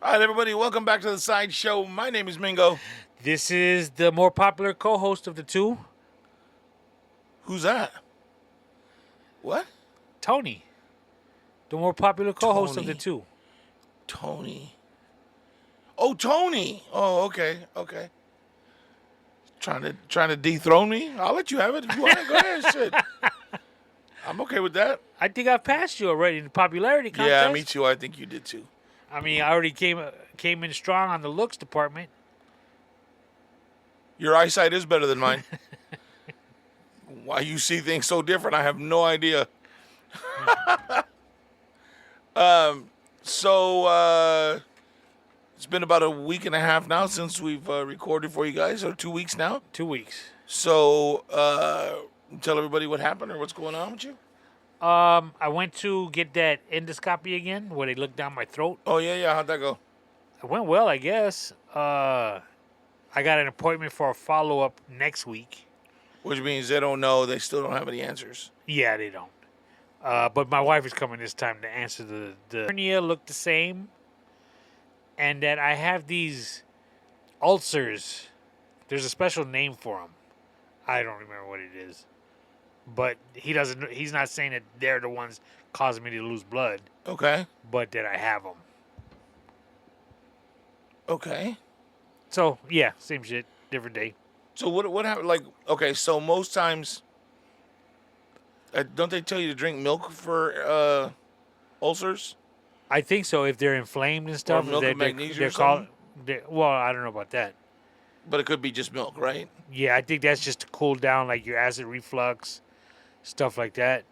All right, everybody, welcome back to the Sideshow. My name is Mingo. This is the more popular co-host of the two, Who's that? What? Tony. The more popular co-host of the Tony. two. Tony. Oh, Tony. Oh, okay. Trying to dethrone me? I'll let you have it if you want. Go ahead, shit. I'm okay with that. I think I've passed you already in the popularity contest. Yeah, me too. I think you did too. I mean, I already came in strong on the looks department. Your eyesight is better than mine. Why you see things so different, I have no idea. So it's been about a week and a half now since we've recorded for you guys, or 2 weeks now. 2 weeks. So tell everybody what happened or what's going on with you. I went to get that endoscopy again, where they look down my throat. Oh yeah. How'd that go? It went well, I guess. I got an appointment for a follow-up next week. Which means they don't know. They still don't have any answers. Yeah, they don't. But my wife is coming this time to answer the hernia looked the same, and that I have these ulcers. There's a special name for them. I don't remember what it is. But he's not saying that they're the ones causing me to lose blood. Okay. But that I have them. Okay. So, yeah, same shit, different day. So what happened? Like, okay, so most times, don't they tell you to drink milk for ulcers? I think so. If they're inflamed and stuff, Or milk of magnesia or well, I don't know about that. But it could be just milk, right? Yeah, I think that's just to cool down, like your acid reflux, stuff like that.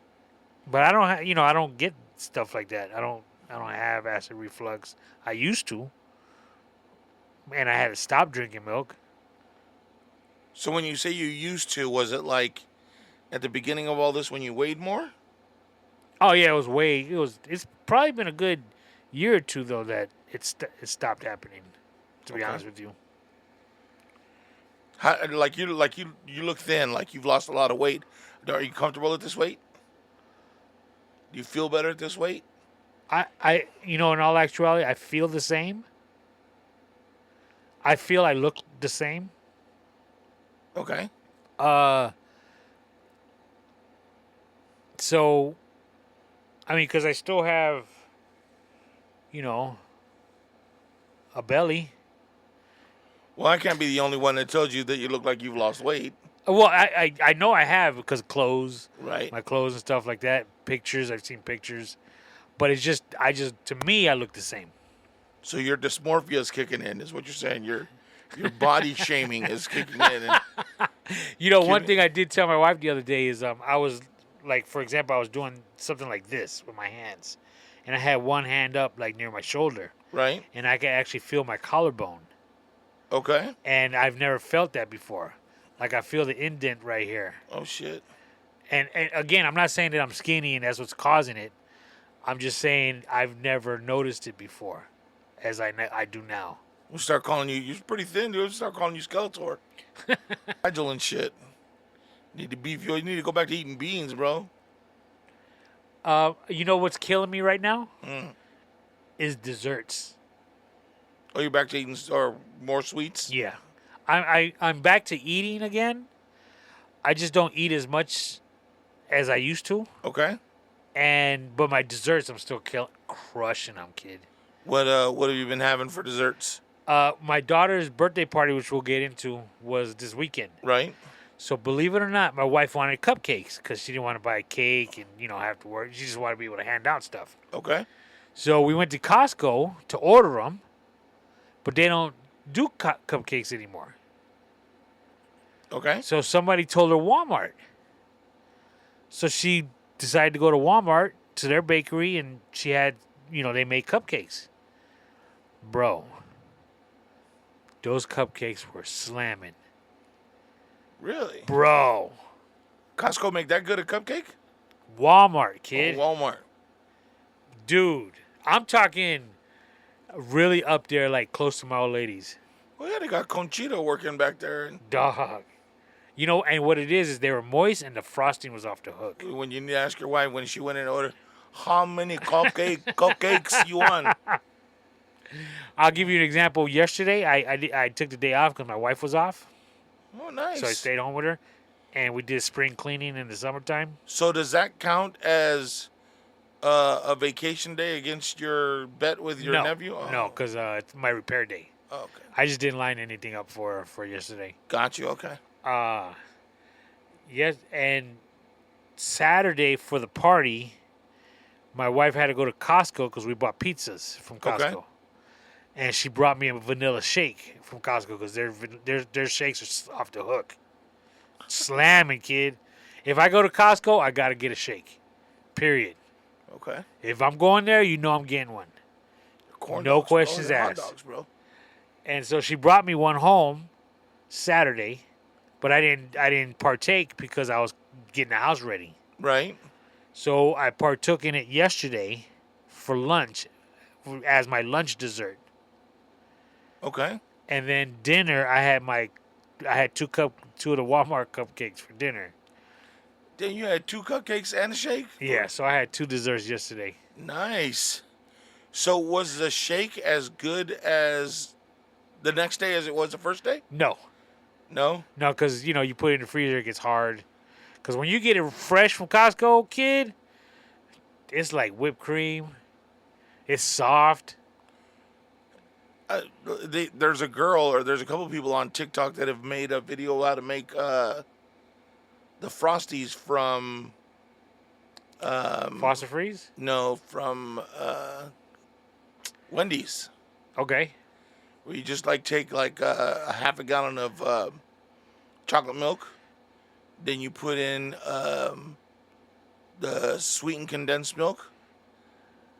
But I don't, I don't get stuff like that. I don't have acid reflux. I used to, and I had to stop drinking milk. So when you say you used to, was it like at the beginning of all this when you weighed more? Oh yeah, it's probably been a good year or two though that it stopped happening. To be honest with you. How, you look thin, like you've lost a lot of weight. Are you comfortable at this weight? Do you feel better at this weight? I in all actuality, I feel the same. I feel I look the same. Okay. So, I mean, because I still have, a belly. Well, I can't be the only one that told you that you look like you've lost weight. Well, I know I have because of clothes. Right. My clothes and stuff like that. Pictures, I've seen pictures. But to me, I look the same. So your dysmorphia is kicking in, is what you're saying. Your body shaming is kicking in. And one thing I did tell my wife the other day is I was, like, for example, I was doing something like this with my hands. And I had one hand up, like, near my shoulder. Right. And I could actually feel my collarbone. Okay. And I've never felt that before. Like, I feel the indent right here. Oh, shit. And again, I'm not saying that I'm skinny and that's what's causing it. I'm just saying I've never noticed it before, as I do now. We'll start calling you. You're pretty thin, dude. We'll start calling you Skeletor. Fragile and shit. Need to beef you. You need to go back to eating beans, bro. You know what's killing me right now? Is desserts. Oh, you're back to eating or more sweets? Yeah, I'm back to eating again. I just don't eat as much as I used to. Okay. But my desserts, I'm still crushing them, kid. What have you been having for desserts? My daughter's birthday party, which we'll get into, was this weekend. Right. So believe it or not, my wife wanted cupcakes because she didn't want to buy a cake and have to work. She just wanted to be able to hand out stuff. Okay. So we went to Costco to order them, but they don't do cupcakes anymore. Okay. So somebody told her Walmart. So she decided to go to Walmart to their bakery, and she had, they made cupcakes. Bro, those cupcakes were slamming. Really? Bro. Costco make that good a cupcake? Walmart, kid. Oh, Walmart. Dude, I'm talking really up there, like close to my old ladies. Well, yeah, they got Conchita working back there. Dog. And what it is they were moist and the frosting was off the hook. When you need to ask your wife when she went in order, how many cupcakes you want? I'll give you an example. Yesterday, I took the day off because my wife was off, Oh, nice. so I stayed home with her, and we did spring cleaning in the summertime. So does that count as a vacation day against your bet with your nephew? Oh. No, because it's my repair day. Oh, okay. I just didn't line anything up for yesterday. Got you. Okay. Yes, and Saturday for the party, my wife had to go to Costco because we bought pizzas from Costco. Okay. And she brought me a vanilla shake from Costco because their shakes are off the hook. Slamming, kid. If I go to Costco, I got to get a shake. Period. Okay. If I'm going there, you know I'm getting one. Corn No dogs, questions bro. asked. Hot dogs, bro. And so she brought me one home Saturday, but I didn't partake because I was getting the house ready. Right. So I partook in it yesterday for lunch as my lunch dessert. Okay. And then dinner, I had two of the Walmart cupcakes for dinner. Then you had 2 cupcakes and a shake? Yeah, so I had 2 desserts yesterday. Nice. So was the shake as good as the next day as it was the first day? No, No? because you put it in the freezer, it gets hard. Because when you get it fresh from Costco, kid, it's like whipped cream. It's soft. There's a girl or there's a couple people on TikTok that have made a video how to make the Frosties from Foster freeze? from Wendy's. Okay. Where you just take a half a gallon of chocolate milk, then you put in the sweetened condensed milk,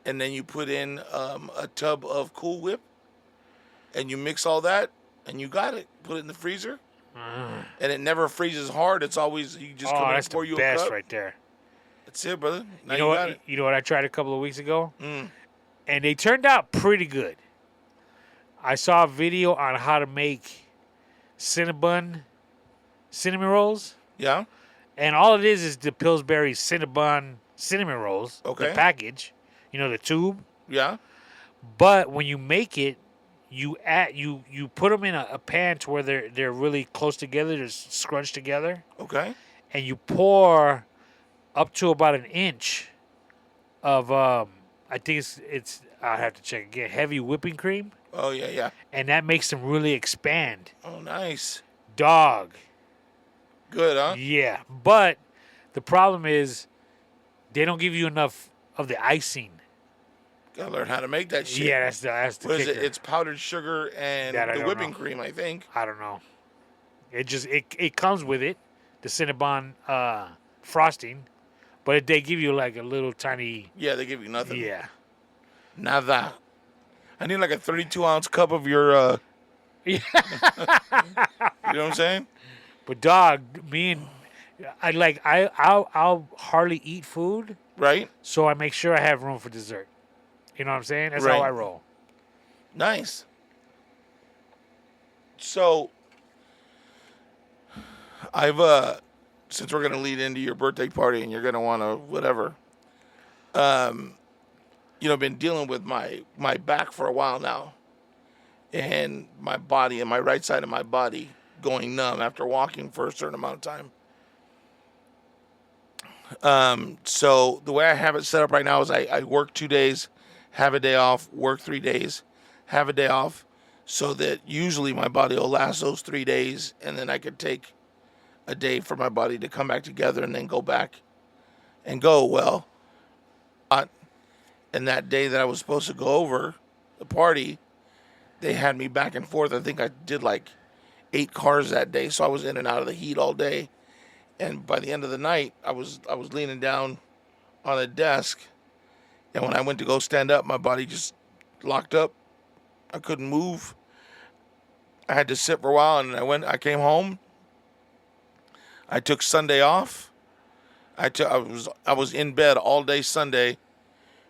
and then you put in a tub of Cool Whip, and you mix all that, and you got it. Put it in the freezer, and it never freezes hard. It's always you just come in and that's pour the you a best cup. right there. That's it, brother. Now You know got what? it. You know what I tried a couple of weeks ago, Mm. and they turned out pretty good. I saw a video on how to make cinnamon rolls, Yeah. and all it is the Pillsbury cinnamon rolls. Okay. The package, the tube. Yeah. But when you make it, you put them in a pan to where they're really close together, they're scrunched together, Okay. and you pour up to about an inch of I think it's I have to check again, heavy whipping cream, Oh yeah, yeah. and that makes them really expand. Oh, nice. Dog. Good, huh? Yeah, but the problem is they don't give you enough of the icing. Gotta learn how to make that shit. Yeah, that's the What is kicker. it? It's powdered sugar and That I the don't whipping know. cream, I think. I don't know. It comes with it, the Cinnabon frosting, but they give you like a little tiny. Yeah, they give you nothing. Yeah. Nada. I need like a 32-ounce cup of your. Yeah. You know what I'm saying? But dog, I'll hardly eat food, Right. so I make sure I have room for dessert. You know what I'm saying? That's how Right. I roll. Nice. So, I've since we're gonna lead into your birthday party and you're gonna want to whatever, been dealing with my back for a while now, and my body and my right side of my body going numb after walking for a certain amount of time. So the way I have it set up right now is I work 2 days, have a day off, work 3 days, have a day off, so that usually my body will last those 3 days, and then I could take a day for my body to come back together and then go back and go. Well, and that day that I was supposed to go over the party, they had me back and forth. I think I did like 8 cars that day, so I was in and out of the heat all day. And by the end of the night, I was leaning down on a desk, and when I went to go stand up, my body just locked up. I couldn't move. I had to sit for a while, and I came home. I took Sunday off. I was in bed all day Sunday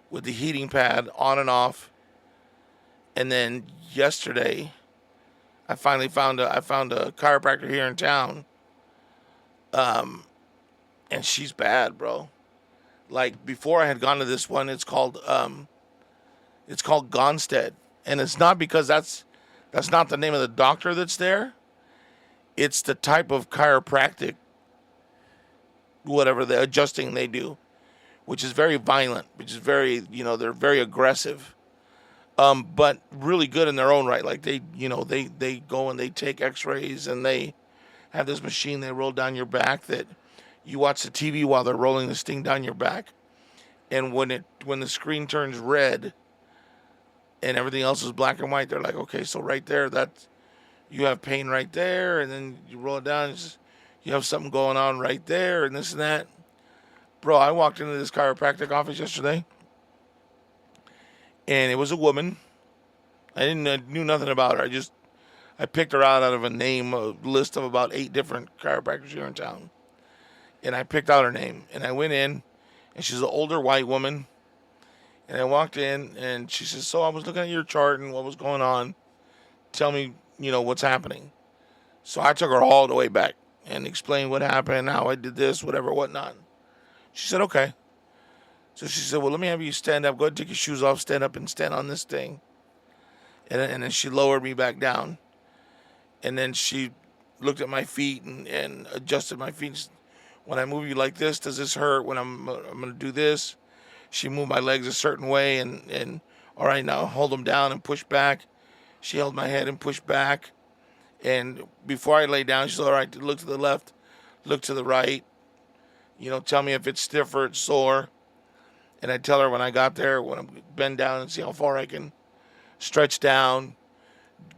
with the heating pad on and off. And then yesterday, I finally found a chiropractor here in town. And she's bad, bro. Like before I had gone to this one, it's called Gonstead, And it's not because that's not the name of the doctor that's there. It's the type of chiropractic, whatever the adjusting they do, which is very violent, which is very, they're very aggressive, but really good in their own right. Like they go and they take X-rays and they have this machine they roll down your back that you watch the TV while they're rolling this thing down your back, and when the screen turns red and everything else is black and white, they're like, okay, so right there, that's you have pain right there, and then you roll it down, you have something going on right there, and this and that. Bro, I walked into this chiropractic office yesterday, and it was a woman. I knew nothing about her. I picked her out of a list of about 8 different chiropractors here in town, and I picked out her name, and I went in, and she's an older white woman, and I walked in, and she says, so I was looking at your chart and what was going on. Tell me, what's happening. So I took her all the way back and explained what happened, how I did this, whatever, whatnot. She said, okay. So she said, well, let me have you stand up. Go ahead and take your shoes off, stand up and stand on this thing. And then she lowered me back down. And then she looked at my feet and adjusted my feet. Said, when I move you like this, does this hurt? When I'm going to do this? She moved my legs a certain way and all right, now hold them down and push back. She held my head and pushed back. And before I lay down, she said, all right, look to the left, look to the right. Tell me if it's stiff or it's sore. And I tell her when I got there, when I bend down and see how far I can stretch down,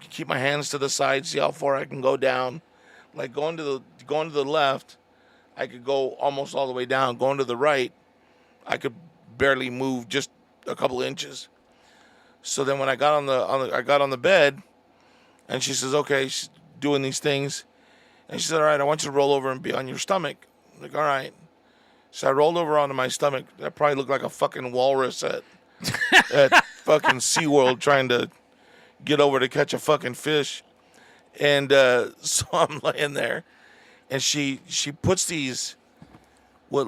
keep my hands to the side, see how far I can go down. Like going to the left, I could go almost all the way down. Going to the right, I could barely move just a couple inches. So then when I got on the bed, and she says, okay, she's doing these things, and she said, all right, I want you to roll over and be on your stomach. I'm like, all right. So I rolled over onto my stomach. I probably looked like a fucking walrus at fucking SeaWorld trying to get over to catch a fucking fish. And so I'm laying there, and she puts these what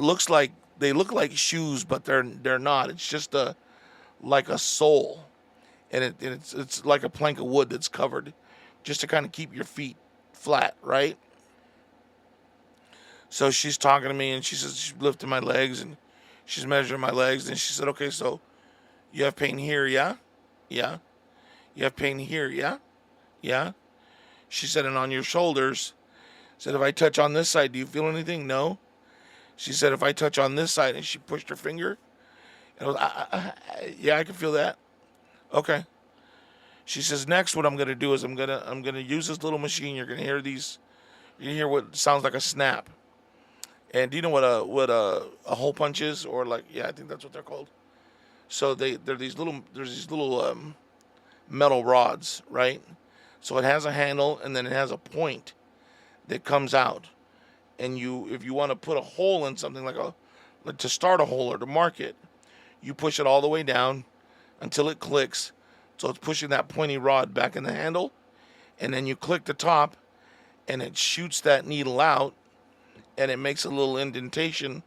they look like shoes, but they're not. It's just like a sole, and it's like a plank of wood that's covered, just to kind of keep your feet flat, right? So she's talking to me, and she says she's lifting my legs, and she's measuring my legs, and she said, okay, so you have pain here, yeah? Yeah. You have pain here, yeah? Yeah. She said, and on your shoulders. Said, if I touch on this side, do you feel anything? No. She said, if I touch on this side, and she pushed her finger, and I was, yeah, I can feel that. Okay. She says, next, what I'm gonna do is I'm gonna use this little machine. You're gonna hear what sounds like a snap. And do you know what a hole punch is? Or like, yeah, I think that's what they're called. So there's these little metal rods, right? So it has a handle, and then it has a point that comes out. And if you want to put a hole in something like to start a hole or to mark it, you push it all the way down until it clicks. So it's pushing that pointy rod back in the handle, and then you click the top, and it shoots that needle out, and it makes a little indentation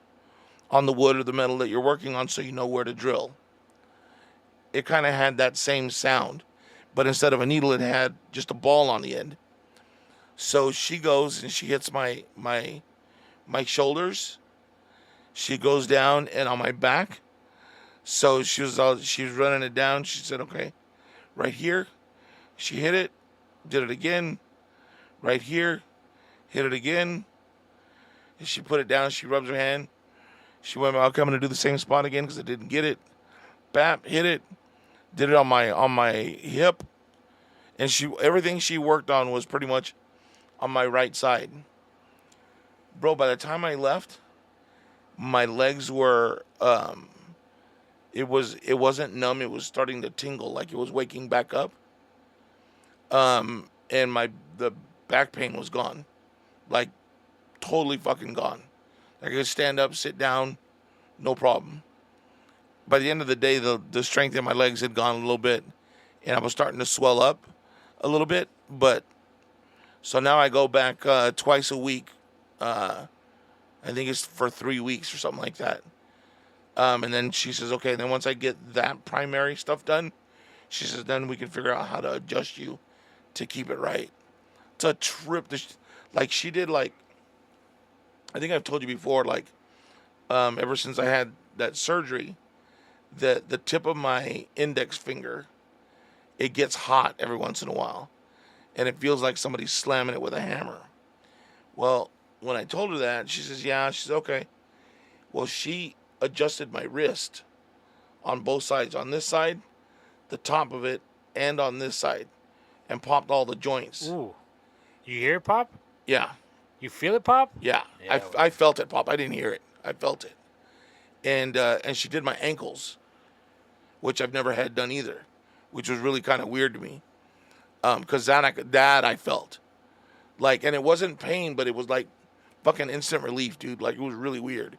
on the wood or the metal that you're working on, so you know where to drill. It kind of had that same sound, but instead of a needle, it had just a ball on the end. So she goes and she hits my shoulders. She goes down and on my back. So she was running it down. She said, okay, right here. She hit it, did it again. Right here, hit it again. And she put it down. She rubs her hand. She went, okay, I'm going to do the same spot again because I didn't get it. Bap, hit it. Did it on my hip. And everything she worked on was pretty much on my right side. Bro, by the time I left, my legs were it wasn't numb, it was starting to tingle like it was waking back up. And the back pain was gone. Like totally fucking gone. I could stand up, sit down, no problem. By the end of the day, the strength in my legs had gone a little bit, and I was starting to swell up a little bit. But so now I go back twice a week. I think it's for 3 weeks or something like that. And then she says, okay, then once I get that primary stuff done, She says, then we can figure out how to adjust you to keep it right. It's a trip. Like she did, like, I think I've told you before, like, ever since I had that surgery, the tip of my index finger, it gets hot every once in a while. And it feels like somebody's slamming it with a hammer. Well, when I told her that, she says, yeah. She says, okay. Well, she adjusted my wrist on both sides. On this side, the top of it, and on this side, and popped all the joints. Ooh. You hear it pop? Yeah. You feel it pop? Yeah. I felt it pop. I didn't hear it. I felt it. And she did my ankles, which I've never had done either, which was really kind of weird to me. Because that I felt. Like, and it wasn't pain, but it was like fucking instant relief, dude. Like, it was really weird.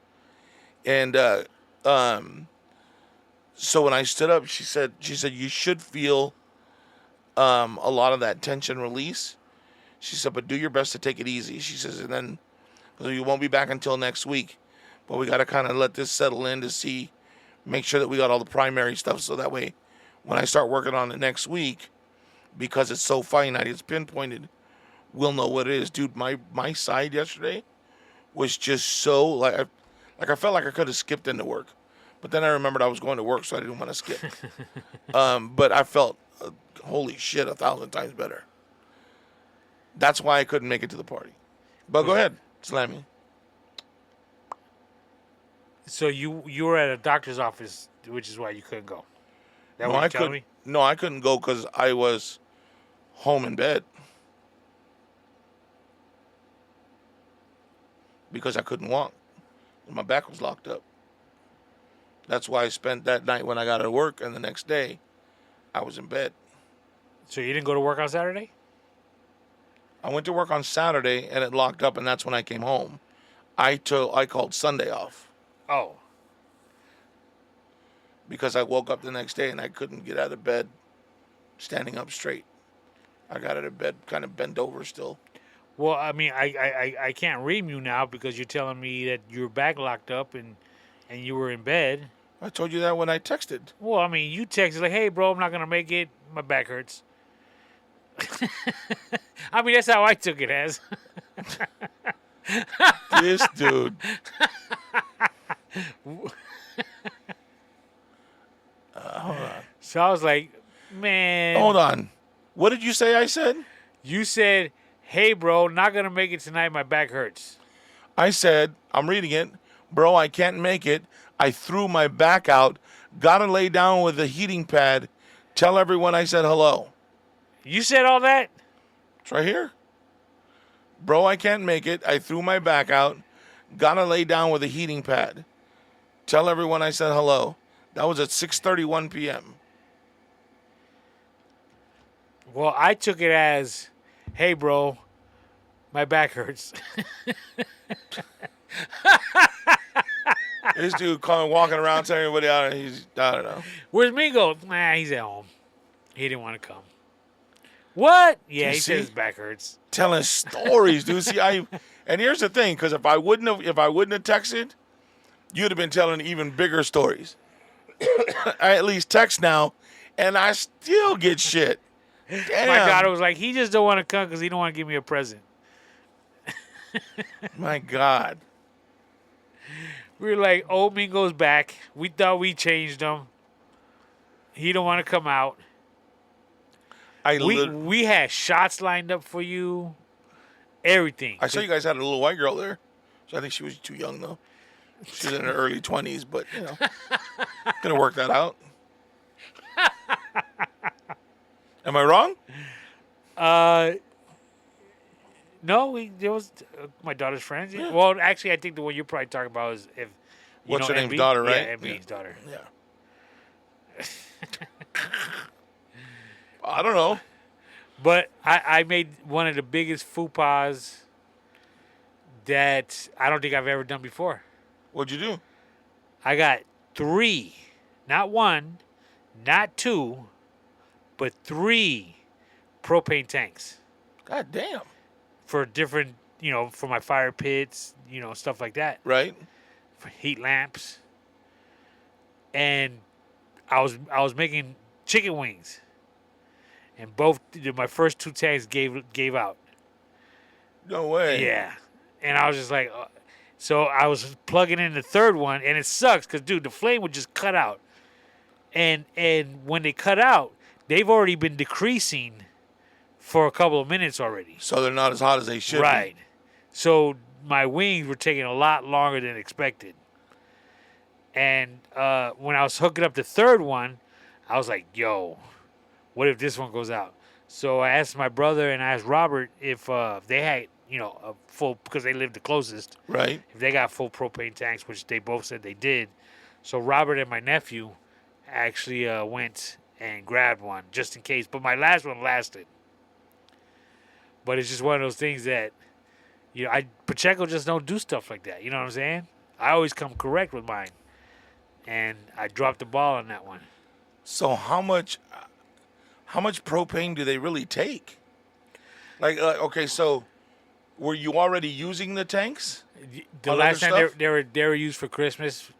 And so when I stood up, she said you should feel a lot of that tension release. She said, but do your best to take it easy. She says, and then you won't be back until next week, but we got to kind of let this settle in to make sure that we got all the primary stuff, so that way when I start working on it next week, because it's so finite, it's pinpointed, we'll know what it is. Dude, my side yesterday was just so, like I felt like I could have skipped into work. But then I remembered I was going to work, so I didn't want to skip. But I felt, holy shit, 1,000 times better. That's why I couldn't make it to the party. But go ahead, slam me. So you were at a doctor's office, which is why you couldn't go. That what you're telling me? No, I couldn't go because I was home in bed. Because I couldn't walk. My back was locked up. That's why I spent that night when I got to work, and the next day, I was in bed. So you didn't go to work on Saturday? I went to work on Saturday, and it locked up, and that's when I came home. I called Sunday off. Oh. Because I woke up the next day, and I couldn't get out of bed standing up straight. I got out of bed kind of bent over still. Well, I mean, I can't ream you now because you're telling me that your back locked up and you were in bed. I told you that when I texted. Well, I mean, you texted like, hey, bro, I'm not going to make it. My back hurts. I mean, that's how I took it as. This dude. Hold on. So I was like, man. Hold on. What did you say I said? You said, hey, bro, not going to make it tonight. My back hurts. I said, I'm reading it. Bro, I can't make it. I threw my back out. Gotta lay down with a heating pad. Tell everyone I said hello. You said all that? It's right here. Bro, I can't make it. I threw my back out. Gotta lay down with a heating pad. Tell everyone I said hello. That was at 6:31 p.m. Well, I took it as, hey, bro, my back hurts. This dude walking around telling everybody out. I don't know. Where's Mingo? Nah, he's at home. He didn't want to come. What? Yeah, he said his back hurts. Telling stories, dude. See, and here's the thing, because if I wouldn't have texted, you'd have been telling even bigger stories. I at least text now, and I still get shit. Damn. My daughter was like, he just don't want to come because he don't want to give me a present. My God. We were like, oh, Mingo's back. We thought we changed him. He don't want to come out. We had shots lined up for you. Everything. I saw you guys had a little white girl there. So I think she was too young, though. She's in her early 20s, but, gonna work that out. Am I wrong? No, there was my daughter's friends. Yeah. Well, actually, I think the one you're probably talking about is if. What's her name's daughter, right? Yeah, MB's daughter. Yeah. I don't know. But I made one of the biggest faux pas that I don't think I've ever done before. What'd you do? I got 3, not 1, not 2, but 3 propane tanks. God damn. For different, for my fire pits, stuff like that. Right. For heat lamps. And I was making chicken wings, and both my first 2 tanks gave out. No way. Yeah, and I was just like, so I was plugging in the third one, and it sucks because dude, the flame would just cut out, and when they cut out, they've already been decreasing for a couple of minutes already. So they're not as hot as they should Right. So my wings were taking a lot longer than expected. And when I was hooking up the third one, I was like, yo, what if this one goes out? So I asked my brother and I asked Robert if they had, a full, because they lived the closest, be. Right. if they got full propane tanks, which they both said they did. So Robert and my nephew actually went and grabbed one just in case. But my last one lasted. But it's just one of those things that, Pacheco just don't do stuff like that. You know what I'm saying? I always come correct with mine. And I dropped the ball on that one. So how much propane do they really take? Like, okay, so were you already using the tanks? The On last other time stuff? they were used for Christmas,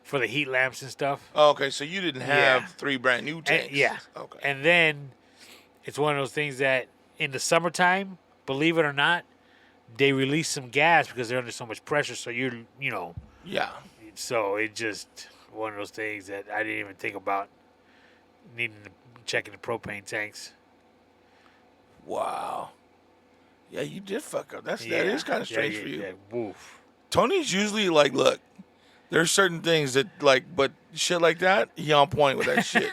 for the heat lamps and stuff. Oh, okay, so you didn't have Yeah. 3 brand new tanks. Yeah. Okay. And then it's one of those things that in the summertime, believe it or not, they release some gas because they're under so much pressure. So Yeah. so it just one of those things that I didn't even think about needing to checking the propane tanks. Wow. Yeah, you did fuck up. That is kind of strange for you. Yeah, woof. Tony's usually like, look, there's certain things that but shit like that, he on point with that shit.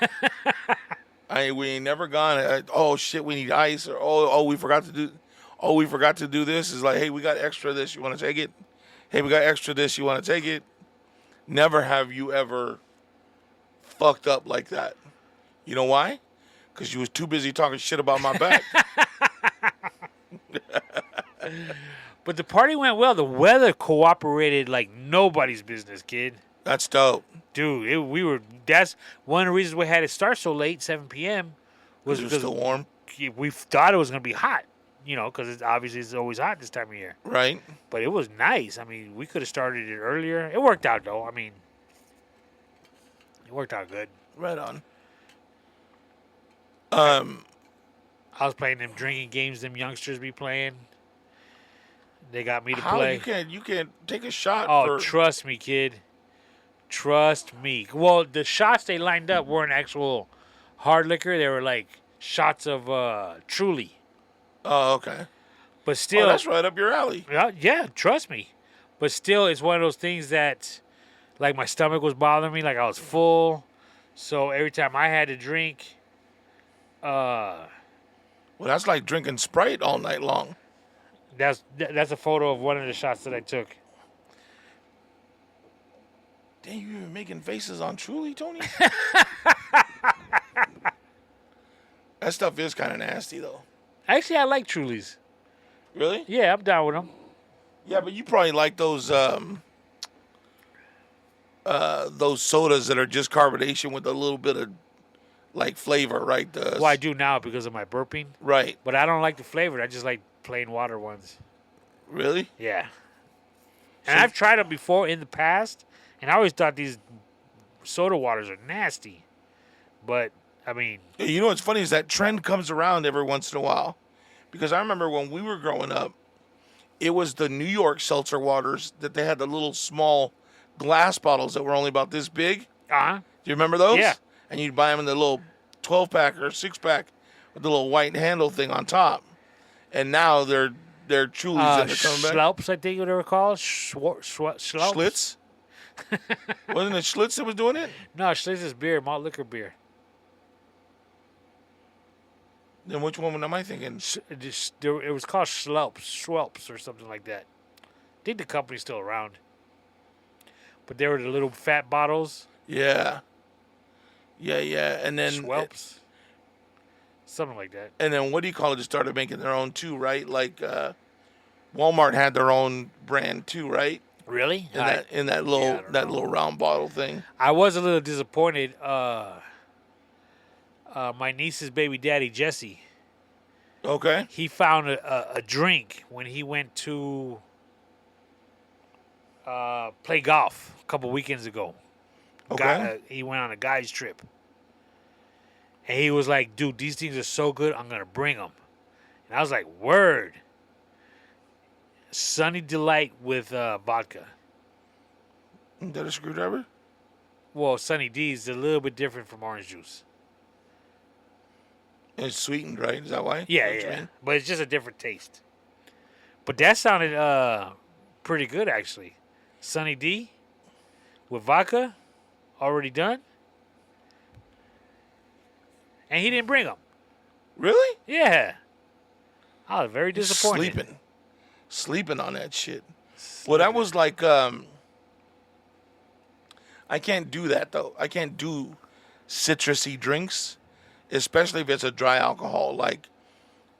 We ain't never gone. Oh shit, we need ice, or we forgot to do this. Is like, hey, we got extra this. You want to take it? Hey, we got extra this. You want to take it? Never have you ever fucked up like that. You know why? Because you was too busy talking shit about my back. But the party went well. The weather cooperated like nobody's business, kid. That's dope. Dude, that's one of the reasons we had it start so late, 7 p.m. was It was because still warm, we thought it was going to be hot, because it's always hot this time of year. right? But it was nice. I mean, we could have started it earlier. It worked out, though. I mean, it worked out good. Right on. I was playing them drinking games them youngsters be playing. They got me to How play. you can't take a shot? Oh, trust me, kid. Trust me. Well, the shots they lined up weren't actual hard liquor. They were like shots of Truly. Oh, okay. But still, that's right up your alley. yeah, trust me. But still, it's one of those things that, like, my stomach was bothering me. Like, I was full. So every time I had to drink, Well, that's like drinking Sprite all night long. that's a photo of one of the shots that I took. Damn, you even making faces on Truly, Tony? That stuff is kind of nasty, though. Actually, I like Trulies. Really? Yeah, I'm down with them. Yeah, but you probably like those sodas that are just carbonation with a little bit of like flavor, right? Well, I do now because of my burping. Right. But I don't like the flavor. I just like plain water ones. Really? Yeah. And I've tried them before in the past, and I always thought these soda waters are nasty. But, I mean... You know what's funny is that trend comes around every once in a while. Because I remember when we were growing up, it was the New York seltzer waters that they had the little small glass bottles that were only about this big. Uh-huh. Do you remember those? Yeah. And you'd buy them in the little 12-pack or 6-pack with the little white handle thing on top. And now they're Trulies and they're coming back. Schlaups, I think what they were called. Schlaups. Schlitz? Wasn't it Schlitz that was doing it? No, Schlitz is beer, malt liquor beer. Then which one am I thinking? It was called Schwelps or something like that. I think the company's still around. But they were the little fat bottles. Yeah. Yeah. And then Schwelps. Something like that. And then what do you call it? Just started making their own too, right? Like Walmart had their own brand too, right? Really? In that little round bottle thing. I was a little disappointed. My niece's baby daddy, Jesse, Okay. he found a drink when he went to play golf a couple weekends ago. Okay. He went on a guy's trip. And he was like, dude, these things are so good, I'm going to bring them. And I was like, word. Sunny Delight with vodka. Is that a screwdriver? Well, Sunny D's is a little bit different from orange juice. It's sweetened, right? Is that why? Yeah, That's what you yeah. mean? But it's just a different taste. But that sounded pretty good, actually. Sunny D with vodka, already done. And he didn't bring them. Really? Yeah. I was very disappointed. Sleeping on that shit. Well, that was like, I can't do that though. I can't do citrusy drinks, especially if it's a dry alcohol. Like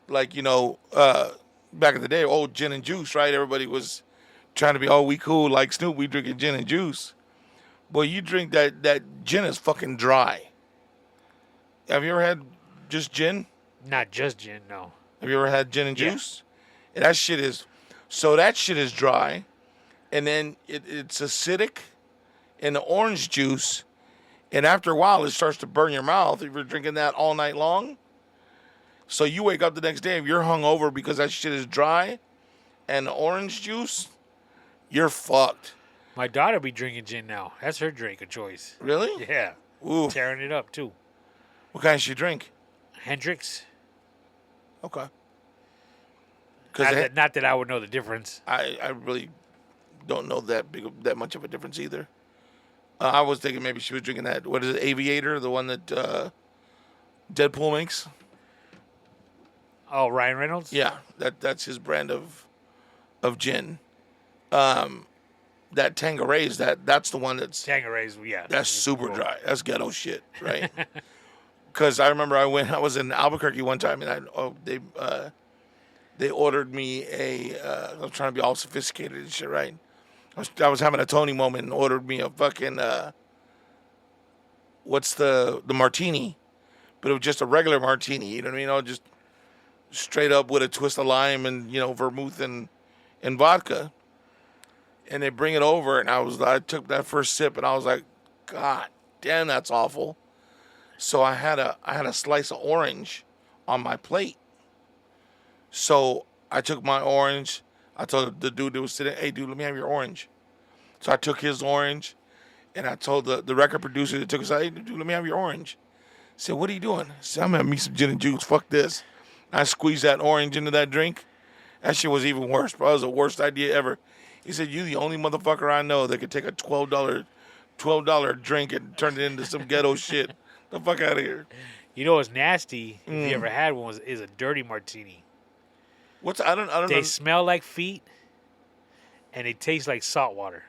back in the day, old gin and juice, right? Everybody was trying to be, oh, we cool like Snoop. We drinking gin and juice. Boy, you drink that gin is fucking dry. Have you ever had just gin? Not just gin, no. Have you ever had gin and Yeah. juice? And that shit is dry, and then it's acidic, and the orange juice, and after a while it starts to burn your mouth if you're drinking that all night long. So you wake up the next day, if you're hungover because that shit is dry, and the orange juice, you're fucked. My daughter be drinking gin now. That's her drink of choice. Really? Yeah. Ooh. Tearing it up, too. What kind does she drink? Hendrix. Okay. Not that I would know the difference. I really don't know that much of a difference either. I was thinking maybe she was drinking that. What is it, Aviator, the one that Deadpool makes? Oh, Ryan Reynolds? Yeah, that's his brand of gin. That Tanqueray's that's the one Tanqueray's, yeah. that's super dry. That's ghetto shit, right? Because I remember I was in Albuquerque one time, and they ordered me I was trying to be all sophisticated and shit, right? I was having a Tony moment and ordered me a fucking what's the martini, but it was just a regular martini. You know what I mean? Just straight up with a twist of lime and vermouth and vodka. And they bring it over, and I took that first sip, and I was like, God damn, that's awful. So I had a slice of orange on my plate. So I took my orange. I told the dude that was sitting, hey, dude, let me have your orange. So I took his orange, and I told the record producer that took us out, hey, dude, let me have your orange. I said, what are you doing? I said, I'm having me some gin and juice. Fuck this. I squeezed that orange into that drink. That shit was even worse, bro. It was the worst idea ever. He said, you the only motherfucker I know that could take a $12 drink and turn it into some ghetto shit. The fuck out of here. You know what's nasty, if you ever had one, is a dirty martini. I don't know. They smell like feet, and they taste like salt water.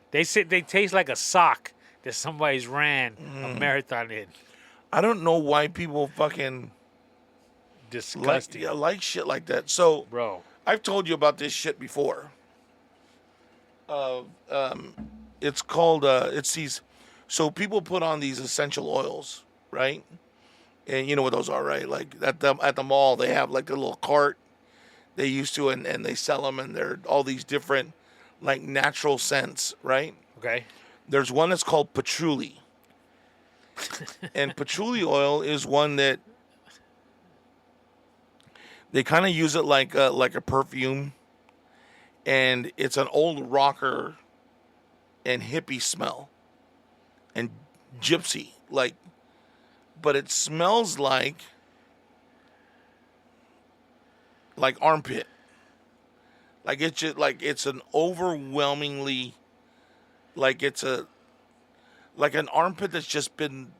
They taste like a sock that somebody's ran a marathon in. I don't know why people fucking Disgusting. like shit like that. So, Bro. I've told you about this shit before. It's called it's these. So people put on these essential oils, right? And you know what those are, right? Like at the mall, they have like a little cart. They used to, and they sell them, and they're all these different, like natural scents, right? Okay. There's one that's called patchouli, and patchouli oil is one that they kind of use it like a perfume, and it's an old rocker and hippie smell and gypsy like, but it smells like armpit. Like it's just like it's an overwhelmingly like it's a like an armpit that's just been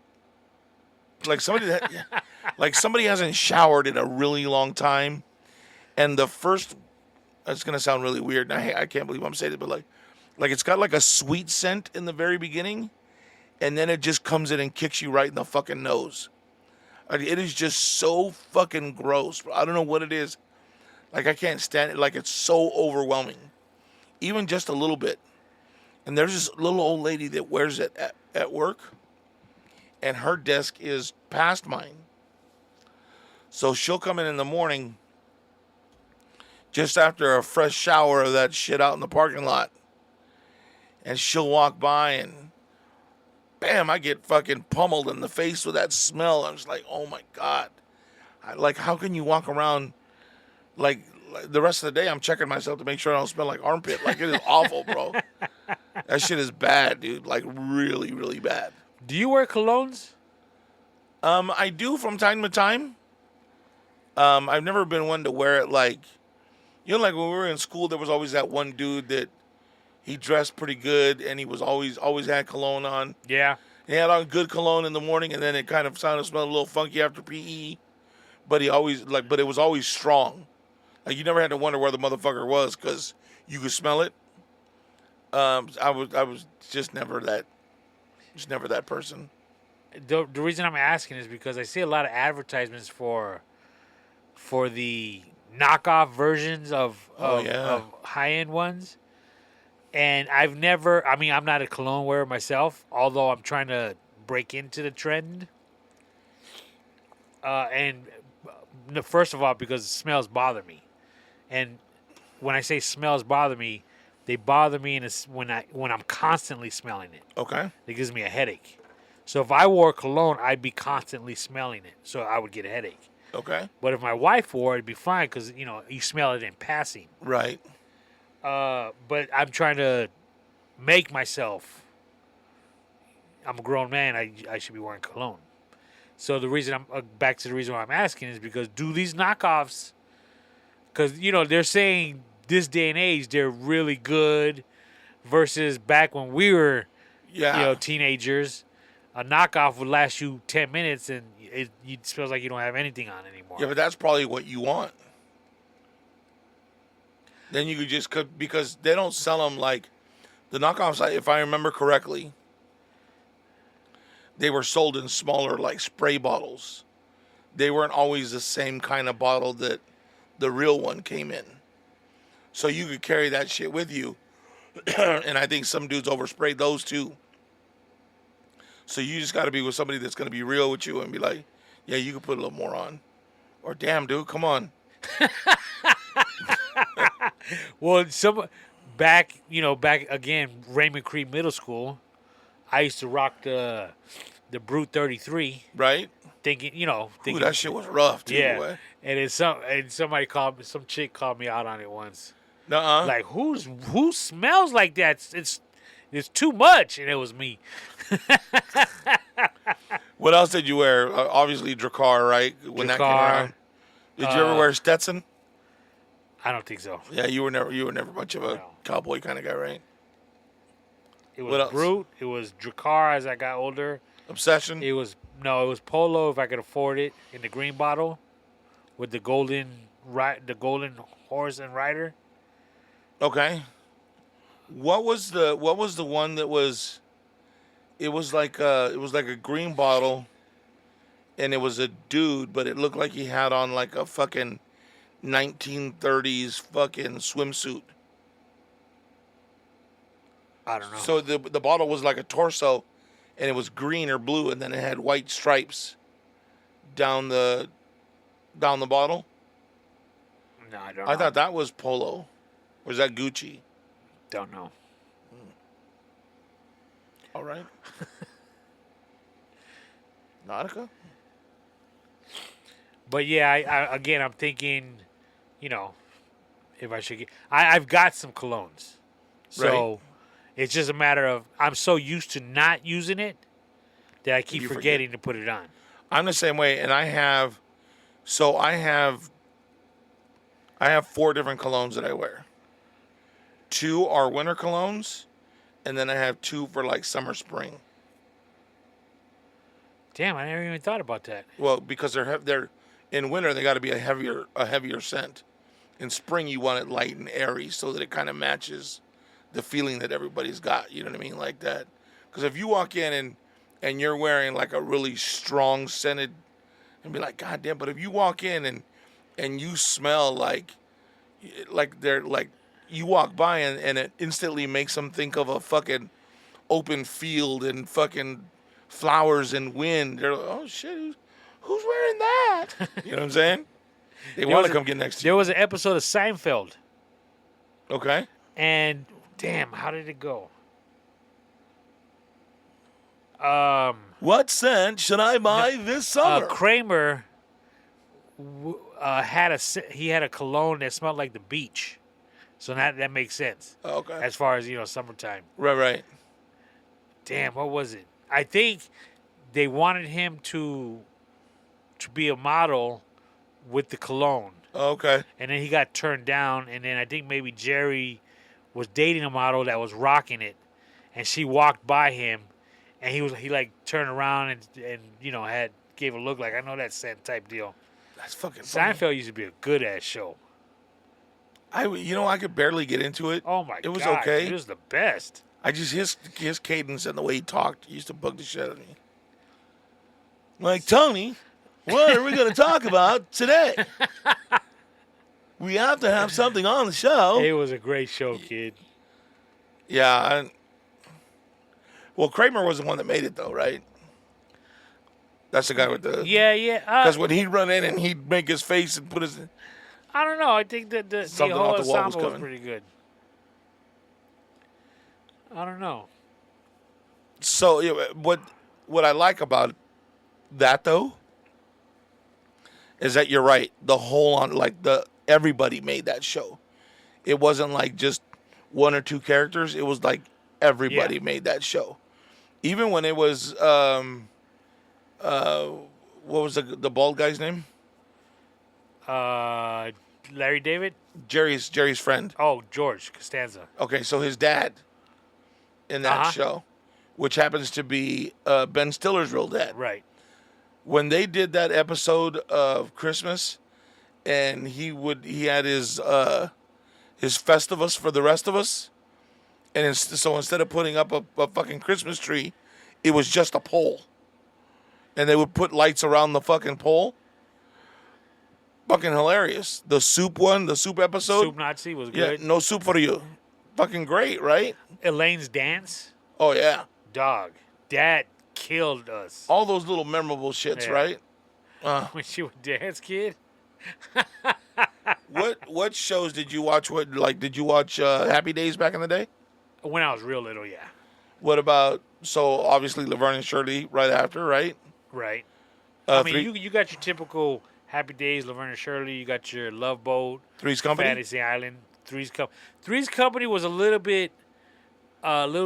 like somebody hasn't showered in a really long time, and the first it's gonna sound really weird, and I can't believe I'm saying it, but like it's got like a sweet scent in the very beginning, and then it just comes in and kicks you right in the fucking nose. Like, it is just so fucking gross. I don't know what it is. Like I can't stand it. Like it's so overwhelming, even just a little bit. And there's this little old lady that wears it at work, and her desk is past mine. So she'll come in the morning just after a fresh shower of that shit out in the parking lot, and she'll walk by, and bam, I get fucking pummeled in the face with that smell. I'm just like, oh my God. Like, how can you walk around like the rest of the day? I'm checking myself to make sure I don't smell like armpit. Like, it is awful, bro. That shit is bad, dude. Like, really, really bad. Do you wear colognes? I do from time to time. I've never been one to wear it like, like when we were in school, there was always that one dude that he dressed pretty good and he was always had cologne on. Yeah. He had on good cologne in the morning and then it kind of smelled a little funky after PE. But but it was always strong. Like, you never had to wonder where the motherfucker was because you could smell it. I was just never that person. The reason I'm asking is because I see a lot of advertisements for the knockoff versions of high end ones, and I'm not a cologne wearer myself, although I'm trying to break into the trend. First of all, because the smells bother me, and when I say smells bother me, they bother me when I'm constantly smelling it. Okay. It gives me a headache. So if I wore cologne, I'd be constantly smelling it, so I would get a headache. Okay. But if my wife wore it, it'd be fine because, you smell it in passing. Right. But I'm trying to make myself, I'm a grown man, I should be wearing cologne. So the reason back to the reason why I'm asking is because do these knockoffs, because, they're saying this day and age, they're really good versus back when we were, teenagers. A knockoff would last you 10 minutes and it smells like you don't have anything on anymore. Yeah, but that's probably what you want. Then you could because they don't sell them like the knockoffs. If I remember correctly, they were sold in smaller like spray bottles. They weren't always the same kind of bottle that the real one came in. So you could carry that shit with you. And I think some dudes oversprayed those too. So you just got to be with somebody that's going to be real with you and be like, yeah, you can put a little more on. Or, damn, dude, come on. Well, back again, Raymond Creed Middle School, I used to rock the Brute 33. Right? Thinking, Ooh, that shit was rough, too. Yeah. Boy. And some chick called me out on it once. Nuh-uh. Like, who smells like that? It's too much, and it was me. What else did you wear? Obviously, Drakkar, right? When that came around. Did you ever wear Stetson? I don't think so. Yeah, you were never much of a cowboy kind of guy, right? It was Brute. It was Drakkar as I got older. Obsession? It was Polo if I could afford it in the green bottle with the golden horse and rider. Okay. What was the one that was? It was like a green bottle, and it was a dude, but it looked like he had on like a fucking 1930s fucking swimsuit. I don't know. So the bottle was like a torso, and it was green or blue, and then it had white stripes down the bottle. No, I don't know. I thought that was Polo. Or is that Gucci? Don't know. All right. Nautica? But yeah, I'm thinking, if I should get, I've got some colognes, so Right. it's just a matter of I'm so used to not using it that I keep forgetting to put it on. I'm the same way, and I have 4 different colognes that I wear. 2 are winter colognes, and then I have 2 for like summer, spring. Damn, I never even thought about that. Well, because they're in winter, they got to be a heavier scent. In spring, you want it light and airy so that it kind of matches the feeling that everybody's got. You know what I mean, like that. Because if you walk in and you're wearing like a really strong scented, and be like, God damn. But if you walk in and you smell like they're like, you walk by and it instantly makes them think of a fucking open field and fucking flowers and wind. They're like, oh shit, who's wearing that? You know what I'm saying? They want to come get next to you. There was an episode of Seinfeld. Okay. And damn, how did it go? What scent should I buy this summer? Kramer he had a cologne that smelled like the beach, so that makes sense Okay. as far as summertime. Right. Damn, what was it? I think they wanted him to be a model with the cologne, Okay. and then he got turned down. And then I think maybe Jerry was dating a model that was rocking it, and she walked by him, and he like turned around and gave a look like, I know that scent type deal. That's fucking funny. Seinfeld used to be a good ass show. I could barely get into it. Oh my god, it was okay. It was the best. I just his cadence and the way he talked used to bug the shit out of me. Like, Tony, what are we going to talk about today? We have to have something on the show. It was a great show, kid. Yeah. Well, Kramer was the one that made it, though, right? That's the guy with the... Yeah. Because when he'd run in and he'd make his face and put his... I don't know. I think that the Something whole off the wall was ensemble was coming. pretty good. I don't know. So, yeah, what I like about that, though, is that you're right. The whole everybody made that show. It wasn't like just one or two characters. It was like everybody made that show. Even when it was what was the bald guy's name? Larry David? Jerry's friend. Oh, George Costanza. Okay, so his dad in that show, which happens to be Ben Stiller's real dad. Right. When they did that episode of Christmas, and he had his Festivus for the rest of us, and so instead of putting up a fucking Christmas tree, it was just a pole, and they would put lights around the fucking pole. Fucking hilarious. The soup episode. Soup Nazi was good. Yeah, no soup for you. Fucking great, right? Elaine's dance. Oh yeah. Dog. That killed us. All those little memorable shits, right? When she would dance, kid. What shows did you watch? Did you watch Happy Days back in the day? When I was real little, yeah. What about, so obviously Laverne and Shirley right after, right? Right. Three- you got your typical Happy Days, Laverne and Shirley. You got your Love Boat, Three's Company? Fantasy Island. Three's Company was a little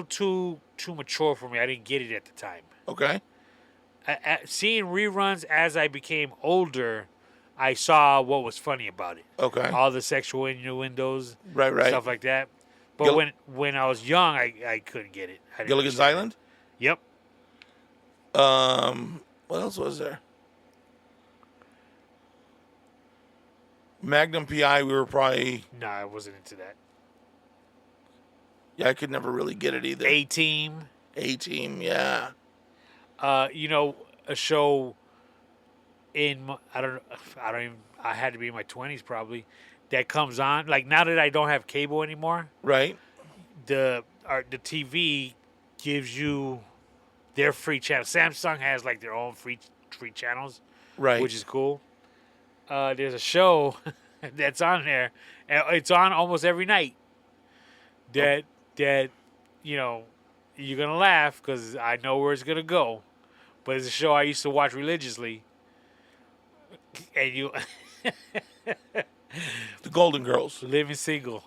too mature for me. I didn't get it at the time. Okay. Seeing reruns as I became older, I saw what was funny about it. Okay. All the sexual innuendos, Right. stuff like that. But when I was young, I couldn't get it. I didn't Gilligan's understand Island? it. Yep. What else was there? Magnum PI, we were probably... No, I wasn't into that. Yeah, I could never really get it either. A-Team. A-Team, yeah. A show I had to be in my 20s probably, that comes on, like, now that I don't have cable anymore, Right. the TV gives you their free channel. Samsung has like their own free channels, Right. which is cool. There's a show that's on there, and it's on almost every night. That you're gonna laugh because I know where it's gonna go, but it's a show I used to watch religiously. And you, The Golden Girls. Living Single,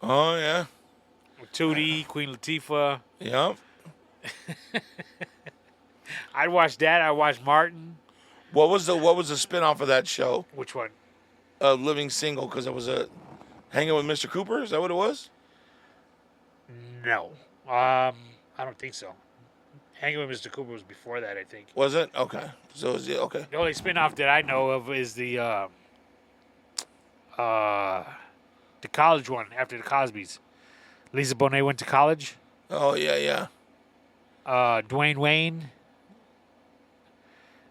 Oh, yeah. Tootie, Queen Latifah. Yep. I'd watch that. I watched Martin. What was the spinoff of that show? Which one? Living Single, because it was Hanging with Mr. Cooper. Is that what it was? No. I don't think so. Hanging with Mr. Cooper was before that, I think. Was it? Okay. So is it okay? The only spinoff that I know of is the college one after the Cosbys. Lisa Bonet went to college. Oh yeah. Dwayne Wayne.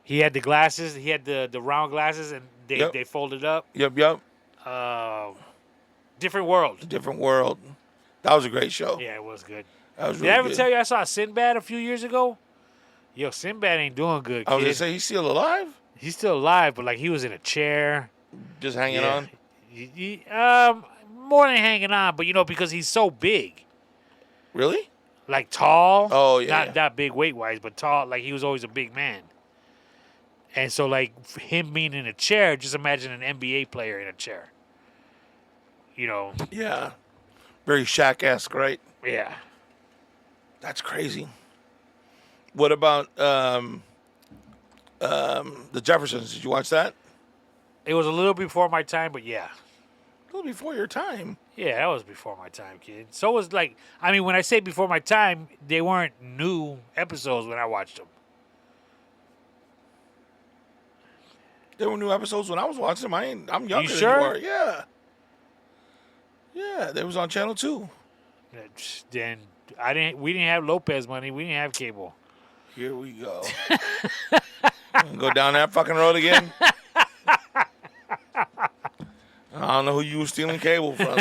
He had the glasses. He had the round glasses, and they folded up. Yep. Different World. Different World. That was a great show. Yeah, it was good. That was Did really I ever good. tell you I saw Sinbad a few years ago? Yo, Sinbad ain't doing good, kid. I was gonna say, he's still alive? He's still alive, but like he was in a chair. Just hanging on? More than hanging on, but because he's so big. Really? like tall. Oh, yeah, yeah. Not big weight wise, but tall. Like he was always a big man. And so like him being in a chair, just imagine an NBA player in a chair. You know. Yeah. Very Shaq-esque, right? Yeah. That's crazy. What about the Jeffersons? Did you watch that? It was a little before my time, but yeah. A little before your time. Yeah, that was before my time, kid. So it was like, I mean, when I say before my time, they weren't new episodes when I watched them. There were new episodes when I was watching them. I'm younger than sure? you are. Yeah. Yeah, they was on Channel 2. Then we didn't have Lopez money. We didn't have cable. Here we go. Go down that fucking road again. I don't know who you were stealing cable from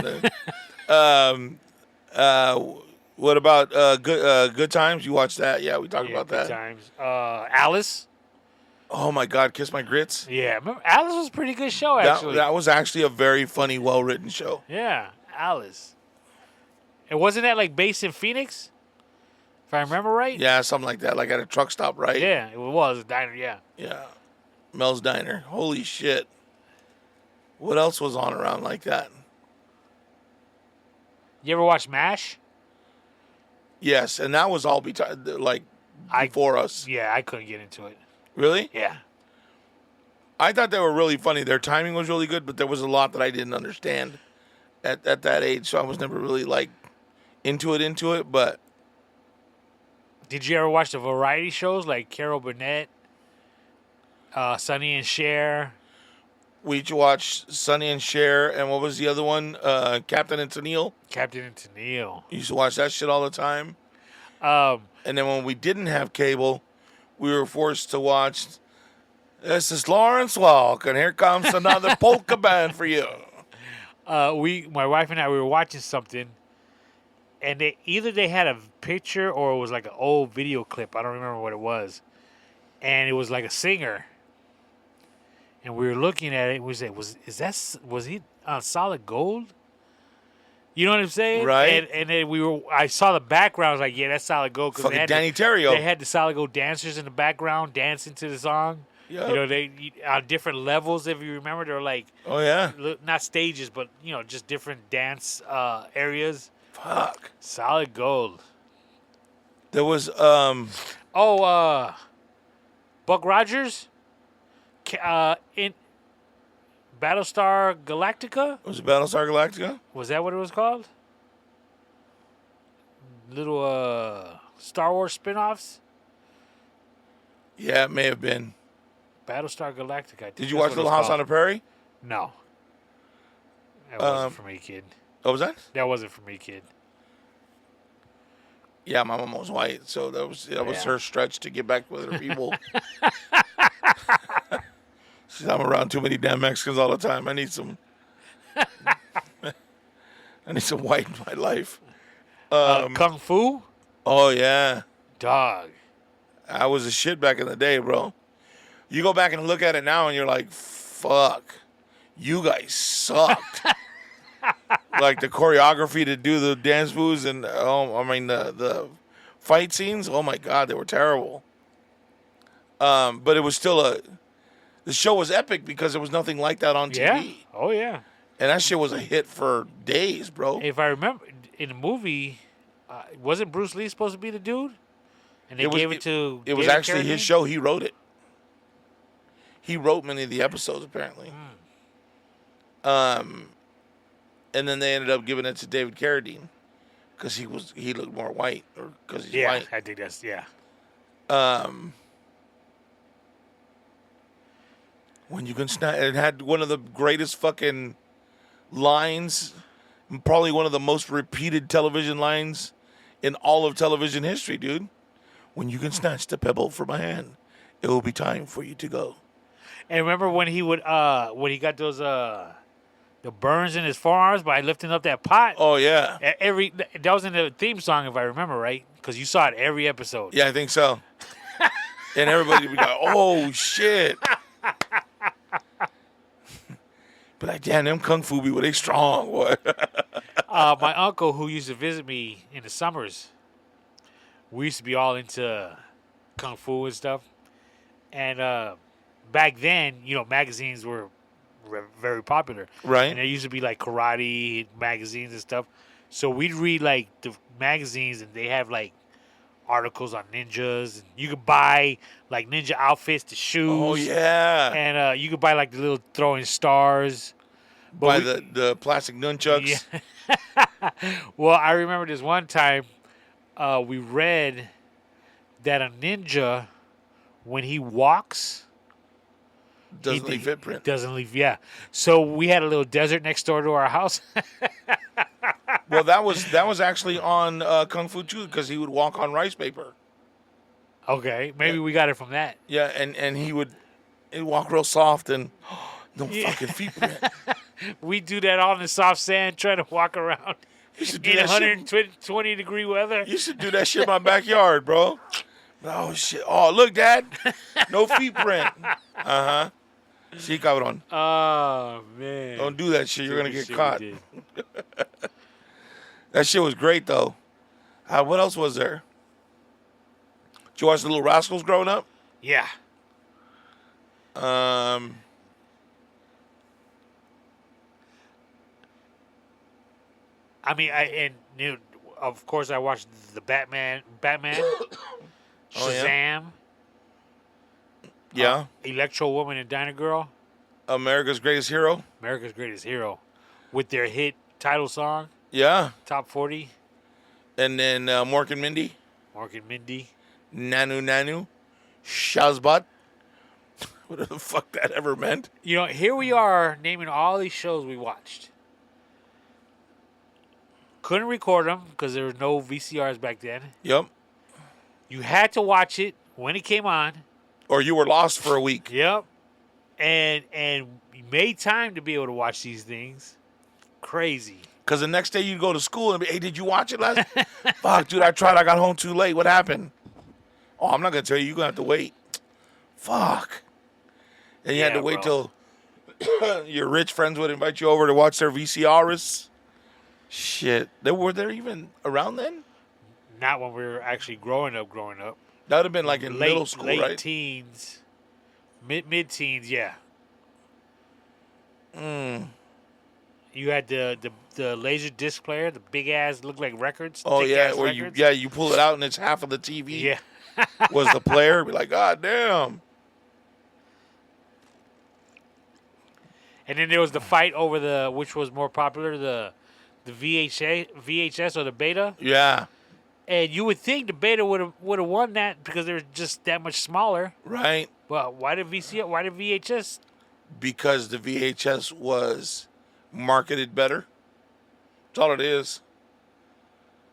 then. What about Good Times? You watched that? Yeah, we talked about Good that. times. Alice. Oh my God, Kiss My Grits. Yeah, remember, Alice was a pretty good show, actually. That was actually a very funny, well-written show. Yeah, Alice. And wasn't that like based in Phoenix? If I remember right? Yeah, something like that, like at a truck stop, right? Yeah, it was a diner, yeah. Yeah. Mel's Diner. Holy shit. What else was on around like that? You ever watch MASH? Yes, and that was all before us. Yeah, I couldn't get into it. Really? Yeah. I thought they were really funny. Their timing was really good, but there was a lot that I didn't understand at that age, so I was never really like into it, but Did you ever watch the variety shows like Carol Burnett, Sonny and Cher? we watched Sonny and Cher, and what was the other one? Captain and Tennille. Captain and Tennille. Used to watch that shit all the time. Um, And then when we didn't have cable, we were forced to watch, this is Lawrence Walk, and here comes another polka band for you. my wife and I, we were watching something, and they had a picture or it was like an old video clip. I don't remember what it was, and it was like a singer. And we were looking at it. We said, "Was he on Solid Gold?" You know what I'm saying? Right. And then I saw the background. I was like, "Yeah, that's Solid Gold." Cause Fucking Danny Terrio. They had the Solid Gold dancers in the background dancing to the song. Yep. You know, they on different levels. If you remember, they're like Oh, yeah. not stages, but just different dance areas. Fuck. Solid Gold. There was, Buck Rogers. In Battlestar Galactica? was it Battlestar Galactica? Was that what it was called? Little Star Wars spin-offs? Yeah, it may have been. Battlestar Galactica. I think Did you that's watch what Little it's House on called. the Prairie? No. That wasn't for me, kid. What was that? That wasn't for me, kid. Yeah, my mom was white, so that was Yeah. her stretch to get back with her people. She's, I'm around too many damn Mexicans all the time. I need some white in my life. Kung Fu? Oh yeah, Dog. I was a shit back in the day, bro. You go back and look at it now, and you're like, "Fuck, you guys sucked." Like the choreography to do the dance moves and the fight scenes. Oh my God, they were terrible. But it was still the show was epic because there was nothing like that on TV. Yeah. Oh, yeah. And that shit was a hit for days, bro. If I remember, in the movie, wasn't Bruce Lee supposed to be the dude? And they gave it to It was David actually his Carradine? show. He wrote it. He wrote many of the episodes, apparently. And then they ended up giving it to David Carradine because he looked more white, or because he's Yeah, white. I think that's, yeah. When you can snap, it had one of the greatest fucking lines, probably one of the most repeated television lines in all of television history, dude. When you can snatch the pebble from my hand, it will be time for you to go. And remember when he got those the burns in his forearms by lifting up that pot? Oh yeah, That was in the theme song, if I remember right, because you saw it every episode. yeah, I think so. And everybody would be like, "Oh shit!" But like, damn, them kung fu people, they strong, boy. My uncle, who used to visit me in the summers, we used to be all into kung fu and stuff. And back then, magazines were very popular, Right. and there used to be like karate magazines and stuff. So we'd read like the magazines, and they have like articles on ninjas, and you could buy like ninja outfits, the Oh shoes, yeah. and you could buy like the little throwing stars. By we, the plastic yeah. nunchucks. Well, I remember this one time we read that a ninja, when he walks, Doesn't he leave footprint. doesn't leave. Yeah. So we had a little desert next door to our house. Well, that was actually on Kung Fu too, because he would walk on rice paper. Okay, maybe we got it from that. Yeah, and he'd walk real soft and no Yeah. fucking feet print. We do that all in the soft sand, trying to walk around You should do in that shit. 120-degree weather. You should do that shit in my backyard, bro. Oh shit! Oh look, Dad, no feet print. Sí, cabrón. Oh man! Don't do that shit. You're gonna get Shit we caught. did. That shit was great though. What else was there? Did you watch the Little Rascals growing up? Yeah. I mean, of course, I watched the Batman, Oh, Shazam, yeah. Yeah. Electro Woman and Dyna Girl, America's Greatest Hero. America's Greatest Hero, with their hit title song, Yeah. Top 40, And then Mork and Mindy. Mark and Mindy. Nanu Nanu. Shazbot. Whatever the fuck that ever meant. Here we are naming all these shows we watched. Couldn't record them because there were no VCRs back then. Yep. You had to watch it when it came on. Or you were lost for a week. Yep. And you made time to be able to watch these things. Crazy. Because the next day you'd go to school and be, hey, did you watch it last? Fuck, dude, I tried. I got home too late. What happened? Oh, I'm not going to tell you. You're going to have to wait. Fuck. And you had to wait till your rich friends would invite you over to watch their VCRs. Shit. Were there even around then? Not when we were actually growing up. That would have been like in middle school, late right? teens. Mid-teens, yeah. You had the laser disc player, the big ass, looked like records. Oh, yeah. thick-ass Where records. you pull it out and it's half of the TV. Yeah. Was the player. Be like, God damn. And then there was the fight over which was more popular, the VHS or the Beta. Yeah. And you would think the Beta would have won that because they're just that much smaller. Right. But why did VHS? Because the VHS was marketed better. That's all it is.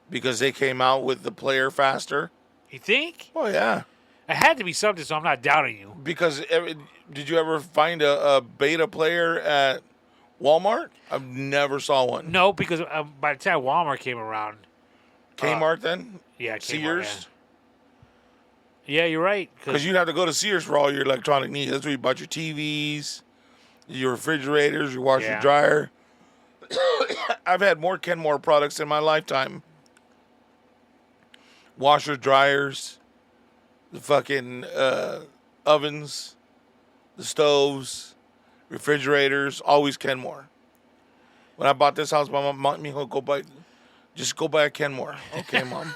Because they came out with the player faster. You think? Oh, yeah. It had to be something, so I'm not doubting you. Because did you ever find a beta player at Walmart? I've never saw one. No, because by the time Walmart came around. Kmart then? Yeah, Kmart, Sears? Yeah, you're right. Because you'd have to go to Sears for all your electronic needs. That's where you bought your TVs, your refrigerators, your washer, Yeah. dryer. I've had more Kenmore products in my lifetime. Washers, dryers, the fucking ovens, the stoves, refrigerators, always Kenmore. When I bought this house, my mom, mijo, go buy a Kenmore. Okay, Mom.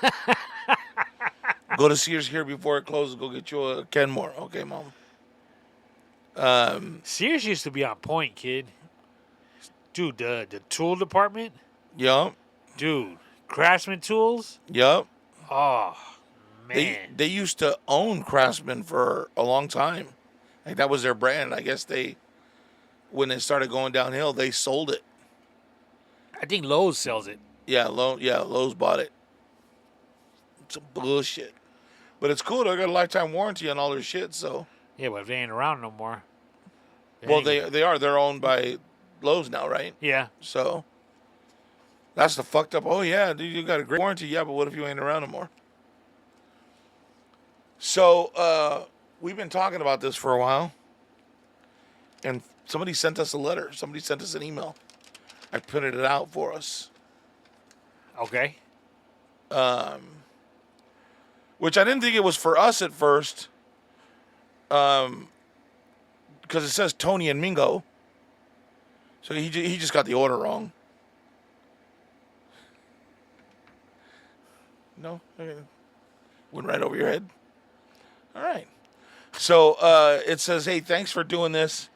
Go to Sears here before it closes. Go get you a Kenmore. Okay, Mom. Sears used to be on point, kid. Dude, the tool department. Yup. Dude, Craftsman tools. Yup. Oh, man. They used to own Craftsman for a long time. Like that was their brand. I guess when they started going downhill, they sold it. I think Lowe's sells it. Yeah, Lowe's bought it. Some bullshit. But it's cool. They got a lifetime warranty on all their shit. So. Yeah, but if they ain't around no more. Well, they are. They're owned by Lowe's now, right? Yeah. So. That's the fucked up. Oh yeah, dude, you got a great warranty. Yeah, but what if you ain't around no more? So we've been talking about this for a while, and somebody sent us a letter. Somebody sent us an email. I printed it out for us. Okay. which I didn't think it was for us at first, because it says Tony and Mingo. So he just got the order wrong. No? Okay. Went right over your head. All right. So it says, hey, thanks for doing this.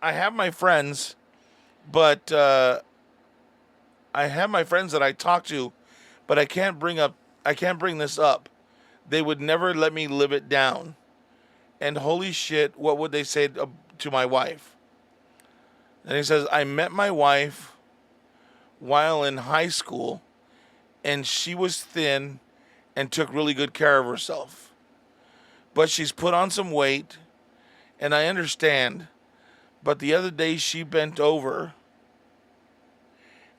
I have my friends, but I have my friends that I talk to, but I can't bring this up. They would never let me live it down. And holy shit, what would they say to my wife? And he says, I met my wife while in high school, and she was thin and took really good care of herself. But she's put on some weight, and I understand. But the other day she bent over,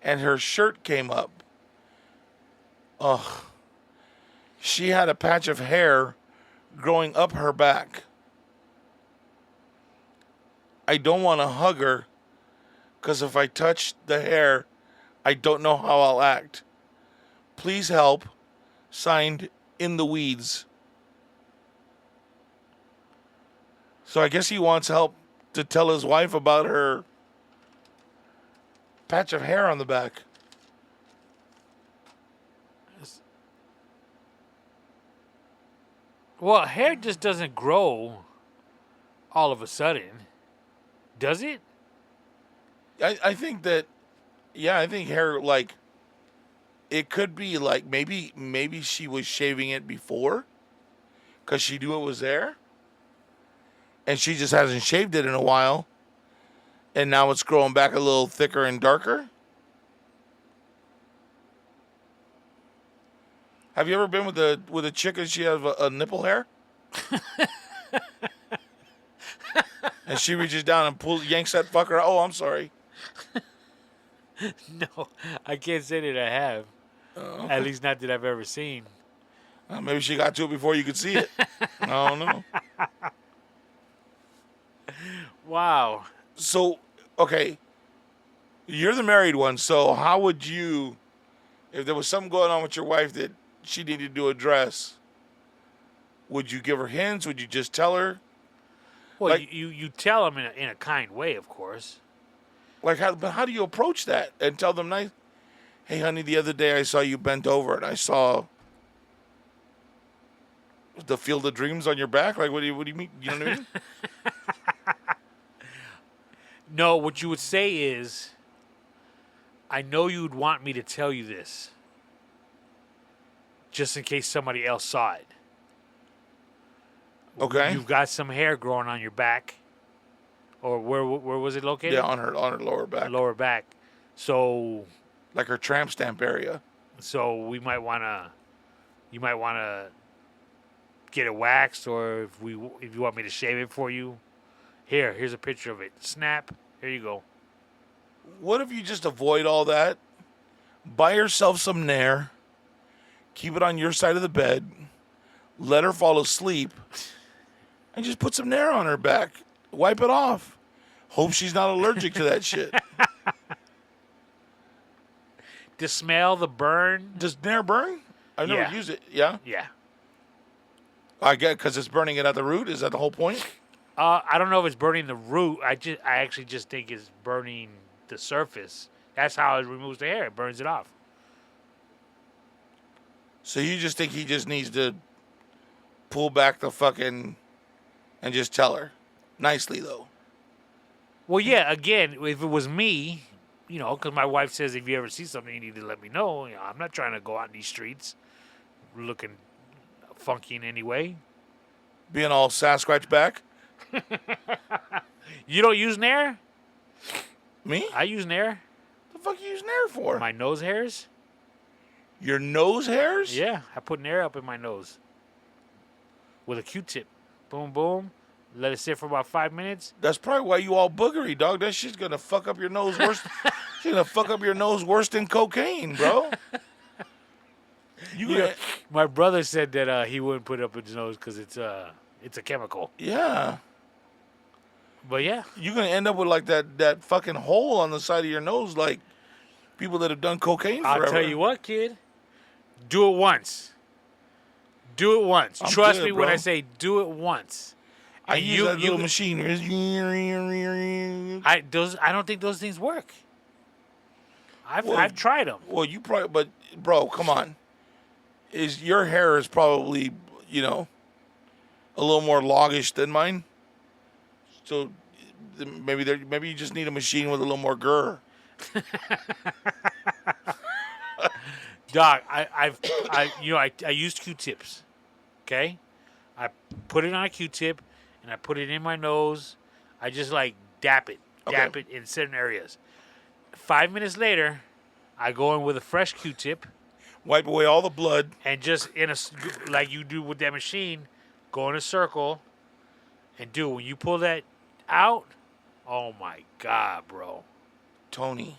and her shirt came up. Ugh. She had a patch of hair growing up her back. I don't want to hug her, because if I touch the hair, I don't know how I'll act. Please help. Signed, In the Weeds. So I guess he wants help to tell his wife about her patch of hair on the back. Well, hair just doesn't grow all of a sudden, does it? I think that, yeah, I think hair, like, it could be like maybe she was shaving it before because she knew it was there, and she just hasn't shaved it in a while, and now it's growing back a little thicker and darker. Have you ever been with a chick and she has a nipple hair? And she reaches down and yanks that fucker. Oh, I'm sorry. No, I can't say that I have. Oh. At least not that I've ever seen. Maybe she got to it before you could see it. I don't know. Wow. So, okay, you're the married one. So how would you, if there was something going on with your wife that she needed to address, would you give her hints? Would you just tell her? Well, Like- you tell them in a kind way, of course. Like, but how do you approach that and tell them nice? Hey, honey, the other day I saw you bent over and I saw the Field of Dreams on your back. Like, what do you mean? You know what I mean? No, what you would say is, I know you'd want me to tell you this, just in case somebody else saw it. Okay. You've got some hair growing on your back, or where was it located? Yeah, on her lower back, Lower back. So like her tramp stamp area. So you might wanna get it waxed, or if you want me to shave it for you, here's a picture of it. Snap. Here you go. What if you just avoid all that? Buy yourself some Nair. Keep it on your side of the bed. Let her fall asleep. And just put some Nair on her back. Wipe it off. Hope she's not allergic to that shit. The smell, the burn. Does Nair burn? I've never Yeah. used it. Yeah? Yeah. I get because it's burning it at the root. Is that the whole point? I don't know if it's burning the root. I actually just think it's burning the surface. That's how it removes the hair. It burns it off. So you just think he just needs to pull back the fucking and just tell her nicely, though. Well, yeah. Again, if it was me, because my wife says if you ever see something, you need to let me know. I'm not trying to go out in these streets looking funky in any way. Being all Sasquatch back. You don't use Nair? Me? I use Nair. The fuck you use Nair for? My nose hairs? Your nose hairs? Yeah, I put Nair up in my nose with a Q-tip. Boom, boom. Let it sit for about 5 minutes. That's probably why you all boogery, dog. That shit's gonna fuck up your nose worse. She's gonna fuck up your nose worse than cocaine, bro. My brother said that he wouldn't put it up his nose because it's a chemical. Yeah. But yeah, You're gonna end up with like that fucking hole on the side of your nose, like people that have done cocaine forever. I'll tell you what, kid. Do it once. Do it once. I'm Trust good, me when bro. I say do it once. I And use that little machine. I don't think those things work. Well, I've tried them. well, you probably, but bro, come on. Your hair is probably, a little more longish than mine. So maybe you just need a machine with a little more grr. Doc, I used Q-tips. Okay, I put it on a Q-tip and I put it in my nose. I just like dap it in certain areas. 5 minutes later, I go in with a fresh Q-tip Wipe away all the blood. and just like you do with that machine, go in a circle and do. When you pull that out, oh my God, bro. Tony,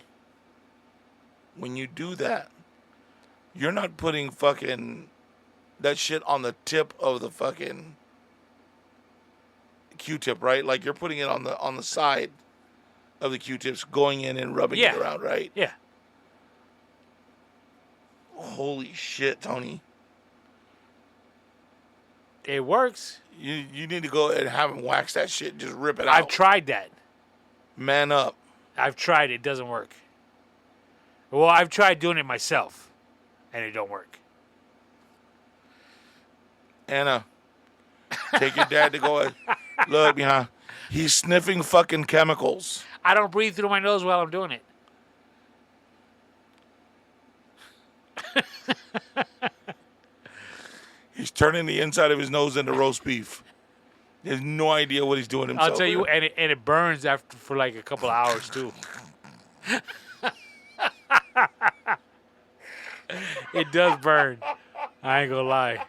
when you do that, you're not putting fucking that shit on the tip of the fucking Q-tip, right? Like you're putting it on the side of the Q-tips, going in and rubbing it around, right? Yeah. Holy shit, Tony. It works. You need to go and have him wax that shit and just rip it out. I've tried that. Man up. I've tried it. It doesn't work. Well, I've tried doing it myself, and it don't work. Anna, take your dad to go. Look, he's sniffing fucking chemicals. I don't breathe through my nose while I'm doing it. He's turning the inside of his nose into roast beef. He has no idea what he's doing himself. I'll tell you, and it burns after for like a couple of hours too. It does burn. I ain't gonna lie.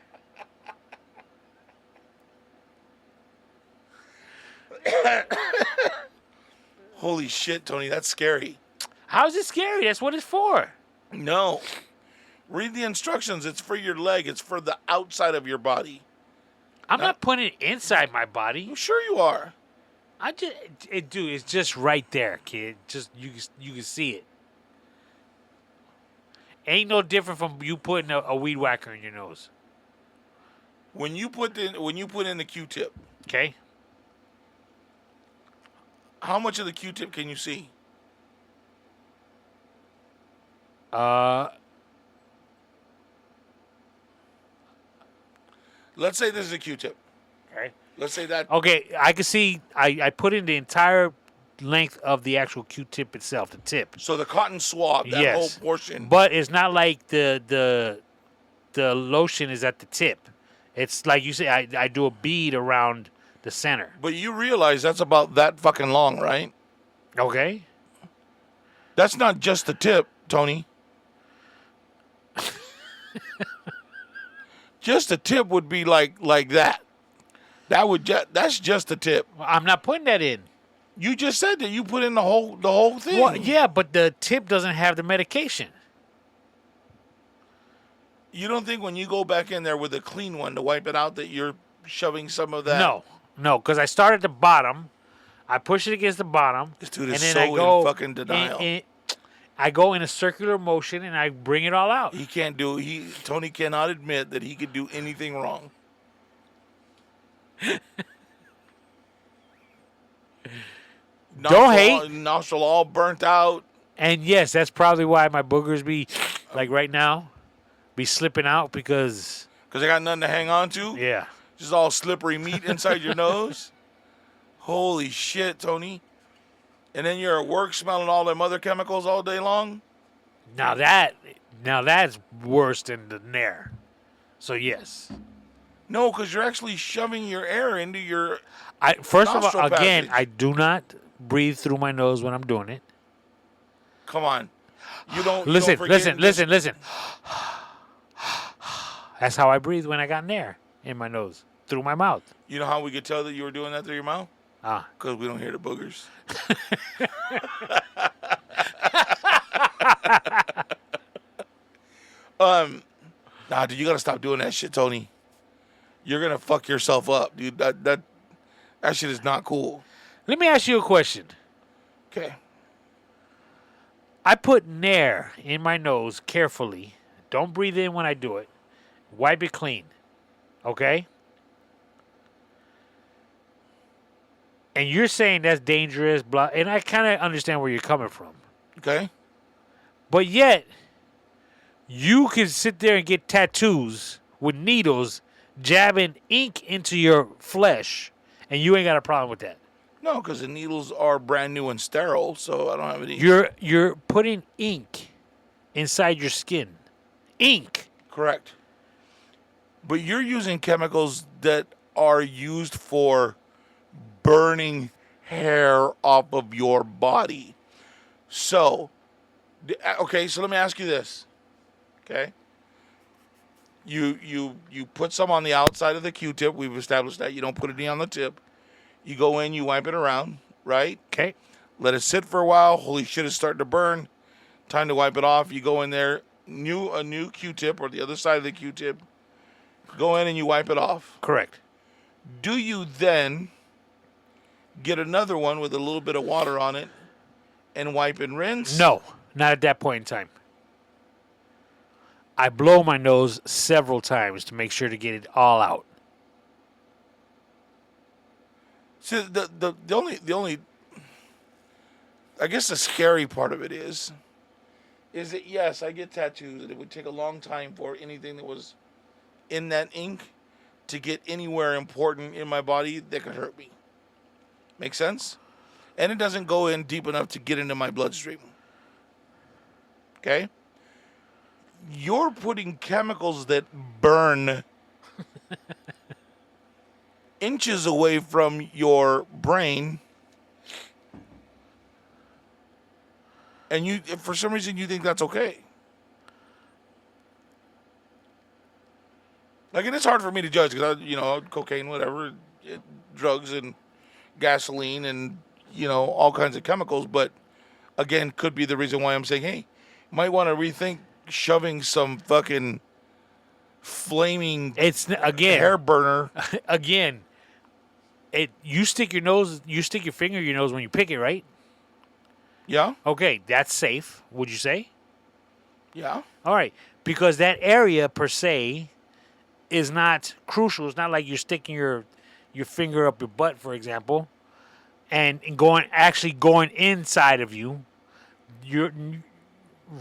Holy shit, Tony, that's scary. How's it scary? That's what it's for. No. Read the instructions. It's for your leg. It's for the outside of your body. I'm not putting it inside my body. I'm sure you are. Dude, it's just right there, kid. Just you can see it. Ain't no different from you putting a weed whacker in your nose. When you put in the Q-tip, Okay. how much of the Q-tip can you see? Let's say this is a Q-tip. Okay. Let's say that. Okay, I can see. I put in the entire length of the actual Q-tip itself, the tip. So the cotton swab, that whole Yes. portion. But it's not like the lotion is at the tip. It's like you say, I do a bead around the center. But you realize that's about that fucking long, right? Okay. That's not just the tip, Tony. Just the tip would be like that. That's just the tip. Well, I'm not putting that in. You just said that you put in the whole thing. Well, yeah, but the tip doesn't have the medication. You don't think when you go back in there with a clean one to wipe it out that you're shoving some of that? No, because I start at the bottom. I push it against the bottom. This dude and is then so I go in fucking denial. I go in a circular motion and I bring it all out. He can't do. Tony cannot admit that he could do anything wrong. Don't hate. Nostril all burnt out. And yes, that's probably why my boogers be like right now, be slipping out because I got nothing to hang on to. yeah. Just all slippery meat inside your nose. Holy shit, Tony. And then you're at work smelling all them other chemicals all day long? Now that's worse than the Nair. So yes. No, because you're actually shoving your air into your First of all, nostril again, passage. I do not breathe through my nose when I'm doing it. Come on. You don't Listen. forget That's how I breathe when I got Nair in my nose, through my mouth. You know how we could tell that you were doing that through your mouth? Ah. Because we don't hear the boogers. Nah, dude, you gotta stop doing that shit, Tony. You're gonna fuck yourself up, dude. That shit is not cool. Let me ask you a question. Okay. I put Nair in my nose carefully. Don't breathe in when I do it. Wipe it clean. Okay? And you're saying that's dangerous, blah, and I kind of understand where you're coming from. Okay. But yet, you can sit there and get tattoos with needles jabbing ink into your flesh, and you ain't got a problem with that. No, because the needles are brand new and sterile, so I don't have any. You're putting ink inside your skin. Ink. Correct. But you're using chemicals that are used for burning hair off of your body. So, okay, so let me ask you this. Okay? You put some on the outside of the Q-tip. We've established that. You don't put any on the tip. You go in, you wipe it around, right? Okay. Let it sit for a while. Holy shit, it's starting to burn. Time to wipe it off. You go in there, a new Q-tip or the other side of the Q-tip. Go in and you wipe it off. Correct. Do you then get another one with a little bit of water on it and wipe and rinse? No, not at that point in time. I blow my nose several times to make sure to get it all out. See, the only I guess the scary part of it is that yes, I get tattoos and it would take a long time for anything that was in that ink to get anywhere important in my body that could hurt me. Make sense? And it doesn't go in deep enough to get into my bloodstream. Okay? You're putting chemicals that burn inches away from your brain, and you, for some reason, you think that's okay. Like, and it's hard for me to judge because, cocaine, whatever, drugs and gasoline and, all kinds of chemicals. But, again, could be the reason why I'm saying, hey, you might want to rethink shoving some fucking flaming hair burner. Again, you stick your finger in your nose when you pick it, right? Yeah? Okay, that's safe, would you say? Yeah. All right, because that area per se is not crucial. It's not like you're sticking your finger up your butt, for example, and going inside of you. You're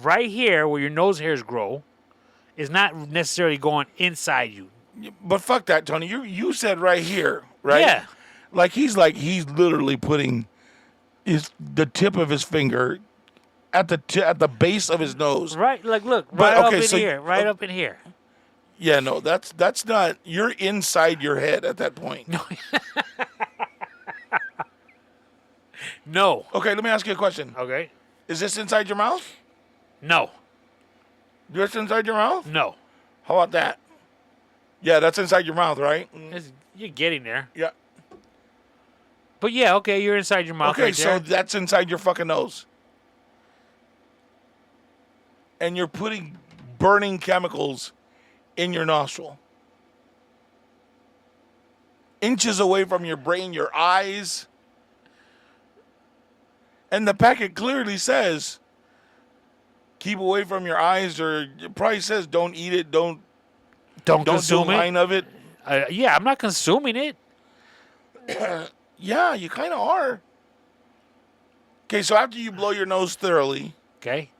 right here where your nose hairs grow is not necessarily going inside you. But fuck that, Tony. You said right here, right? Yeah. He's literally putting the tip of his finger at the base of his nose. Right, look, But, right okay, up in here. Yeah, no, that's not. You're inside your head at that point. No. No. Okay, let me ask you a question. Okay. Is this inside your mouth? No. This inside your mouth? No. How about that? Yeah, that's inside your mouth, right? You're getting there. Yeah. But yeah, okay, you're inside your mouth. Okay, right there. so that's inside your fucking nose. And you're putting burning chemicals in your nostril. Inches away from your brain, your eyes. And the packet clearly says, keep away from your eyes, or it probably says don't eat it, don't consume do a line of it. Yeah, I'm not consuming it. Yeah, you kind of are. Okay, so after you blow your nose thoroughly, Okay.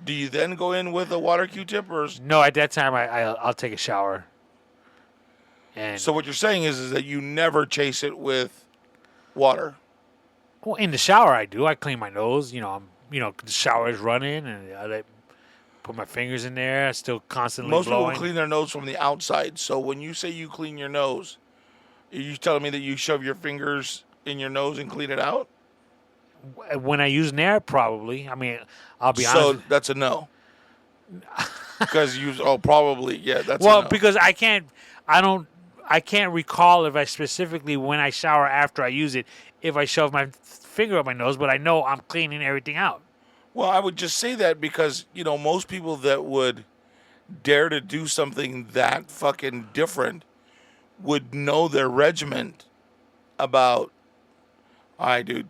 do you then go in with a water Q-tip, or? No, at that time I'll take a shower. And So what you're saying is that you never chase it with water. well, in the shower I do. I clean my nose. The shower is running, and I put my fingers in there. I still constantly Most blowing. people clean their nose from the outside. So when you say you clean your nose, are you telling me that you shove your fingers in your nose and clean it out? When I use Nair, probably. I mean, I'll be So honest. that's a no. Because probably, yeah, that's a no. Because I can't recall if I specifically, when I shower after I use it, if I shove my finger up my nose, but I know I'm cleaning everything out. Well, I would just say that because, most people that would dare to do something that fucking different would know their regiment about, all right, dude,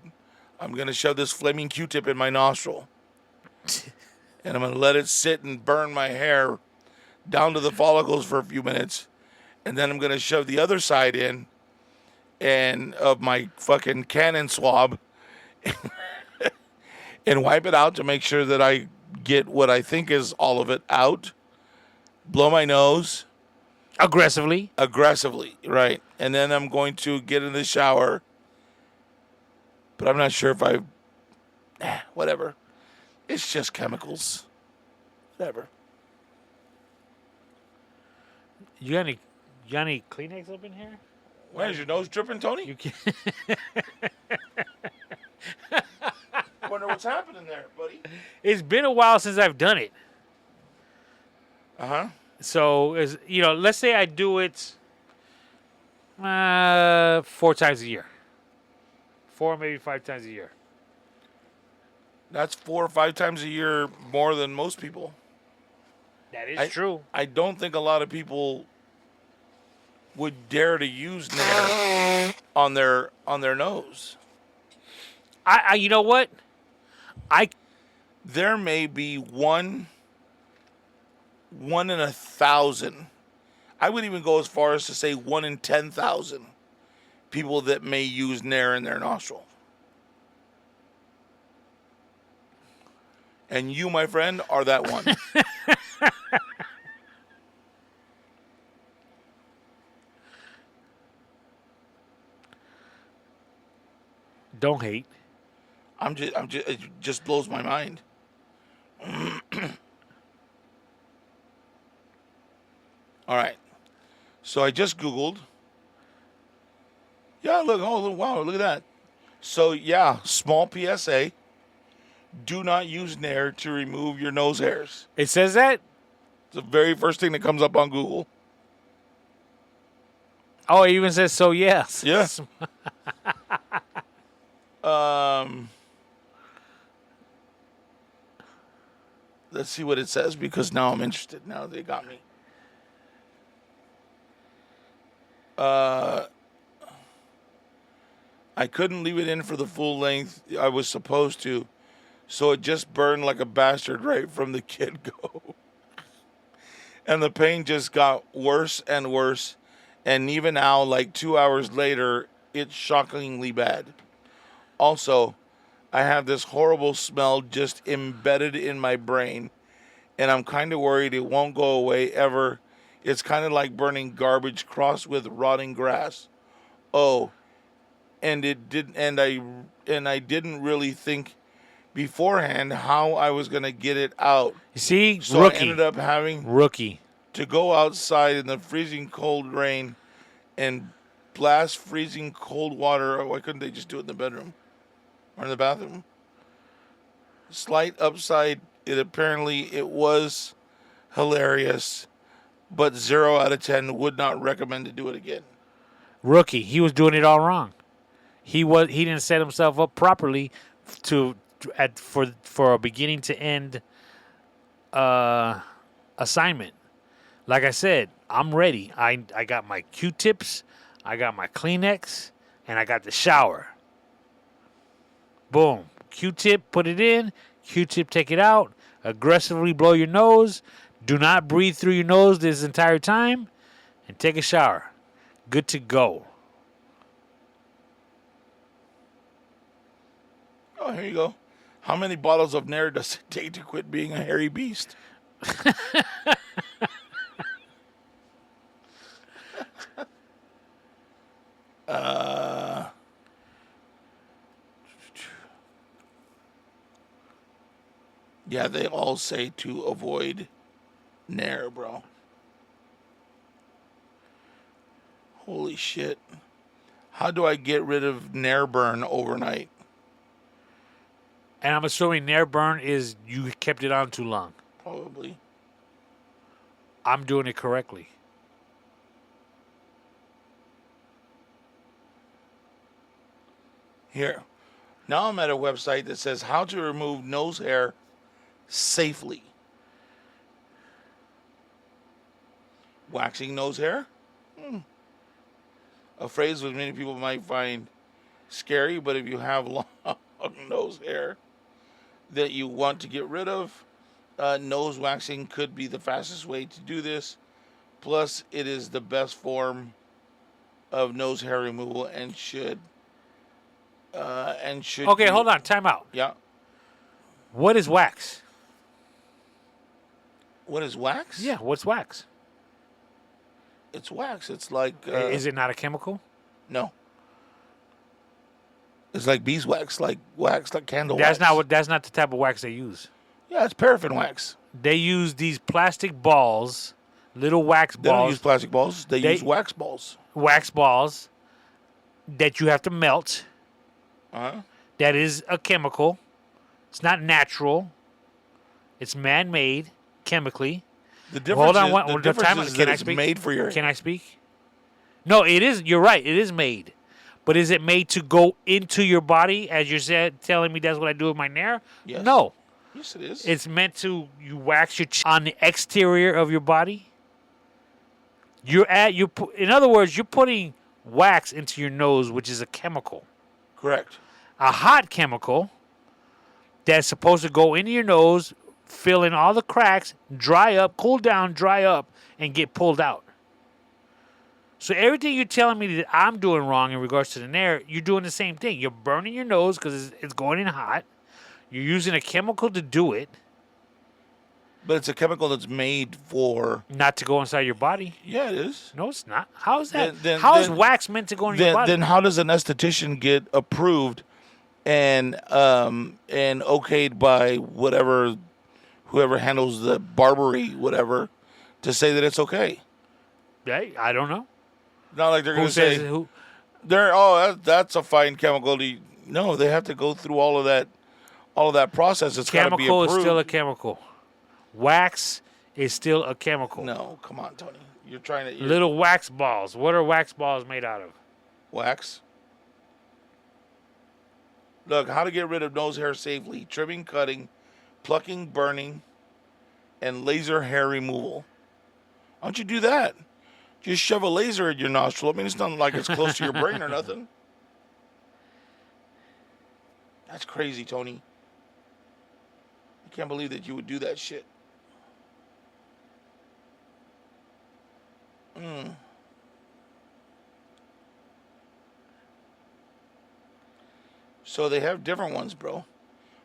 I'm going to shove this flaming Q-tip in my nostril. And I'm going to let it sit and burn my hair down to the follicles for a few minutes. and then I'm gonna shove the other side in and of my fucking Canon swab and wipe it out to make sure that I get what I think is all of it out. Blow my nose Aggressively. aggressively, right? And then I'm going to get in the shower, but I'm not sure if whatever. It's just chemicals. Whatever. You got any Kleenex up in here? Why is your nose dripping, Tony? You can I wonder what's happening there, buddy. It's been a while since I've done it. Uh-huh. So, let's say I do it 4 times a year. 4, maybe 5 times a year. That's 4 or 5 times a year more than most people. That is true. I don't think a lot of people would dare to use Nair on their nose. I you know what? There may be one in 1,000. I would even go as far as to say 1 in 10,000 people that may use Nair in their nostril. And you, my friend, are that one. Don't hate. It just blows my mind. All right. So I just Googled. Yeah, look. Oh, wow. Look at that. So, yeah, small PSA. Do not use Nair to remove your nose hairs. It says that? It's the very first thing that comes up on Google. Oh, it even says so, yes. Yes. Let's see what it says because now I'm interested. Now they got me. I couldn't leave it in for the full length I was supposed to, so it just burned like a bastard right from the get-go. And the pain just got worse and worse, and even now, like 2 hours later, it's shockingly bad. Also, I have this horrible smell just embedded in my brain, and I'm kind of worried it won't go away ever. It's kind of like burning garbage crossed with rotting grass. Oh, and it didn't. And I didn't really think beforehand how I was gonna get it out. You see, So rookie. I ended up having Rookie. to go outside in the freezing cold rain and blast freezing cold water. Why couldn't they just do it in the bedroom or in the bathroom? Slight upside. It was hilarious, but 0 out of 10 would not recommend to do it again. Rookie. He was doing it all wrong. He didn't set himself up properly for a beginning to end assignment. Like I said, I'm ready. I got my Q-tips, I got my Kleenex, and I got the shower. Boom. Q-tip, put it in. Q-tip, take it out. Aggressively blow your nose. Do not breathe through your nose this entire time. And take a shower. Good to go. Oh, here you go. How many bottles of Nair does it take to quit being a hairy beast? Yeah, they all say to avoid Nair, bro. Holy shit. How do I get rid of Nair burn overnight? And I'm assuming Nair burn is you kept it on too long. Probably. I'm doing it correctly. Here. Now I'm at a website that says how to remove nose hair safely. Waxing nose hair? A phrase which many people might find scary, but if you have long nose hair that you want to get rid of, nose waxing could be the fastest way to do this. Plus, it is the best form of nose hair removal and should Okay, you, hold on. Time out. yeah. What is wax? What is wax? Yeah, what's wax? It's wax. It's like Is it not a chemical? no. It's like beeswax, like wax, like candle That's wax. that's not the type of wax they use. Yeah, it's paraffin wax. They use these plastic balls, little wax They don't balls, use plastic balls. They use wax balls. wax balls that you have to melt. Uh-huh. That is a chemical. It's not natural. It's man-made chemically. The difference Hold on, is, one the difference time. is Can that I it's speak? made for your... Can I speak? No, it is. You're right. It is made. But is it made to go into your body, as you're telling me that's what I do with my nair? Yes. No. Yes, it is. It's meant to you wax your on the exterior of your body. In other words, you're putting wax into your nose, which is a chemical. Correct. A hot chemical that's supposed to go into your nose, fill in all the cracks, dry up, cool down, dry up, and get pulled out. So everything you're telling me that I'm doing wrong in regards to the nair, you're doing the same thing. You're burning your nose because it's going in hot. You're using a chemical to do it. But it's a chemical that's made for... Not to go inside your body. Yeah, it is. No, it's not. How is that? Then- How is then- wax meant to go in your body? Then how does an esthetician get approved and okayed by whoever handles the barbery, whatever, to say that it's okay? Hey, I don't know. Not like they're going Who to says say who? that's a fine chemical. No, they have to go through all of that process. It's got to be Chemical approved. is still a chemical. Wax is still a chemical. No, come on, Tony. You're trying to Little wax balls. What are wax balls made out of? wax. Look, how to get rid of nose hair safely: trimming, cutting, plucking, burning, and laser hair removal. Why don't you do that? Just shove a laser in your nostril. I mean, it's not like it's close to your brain or nothing. That's crazy, Tony. I can't believe that you would do that shit. So they have different ones, bro.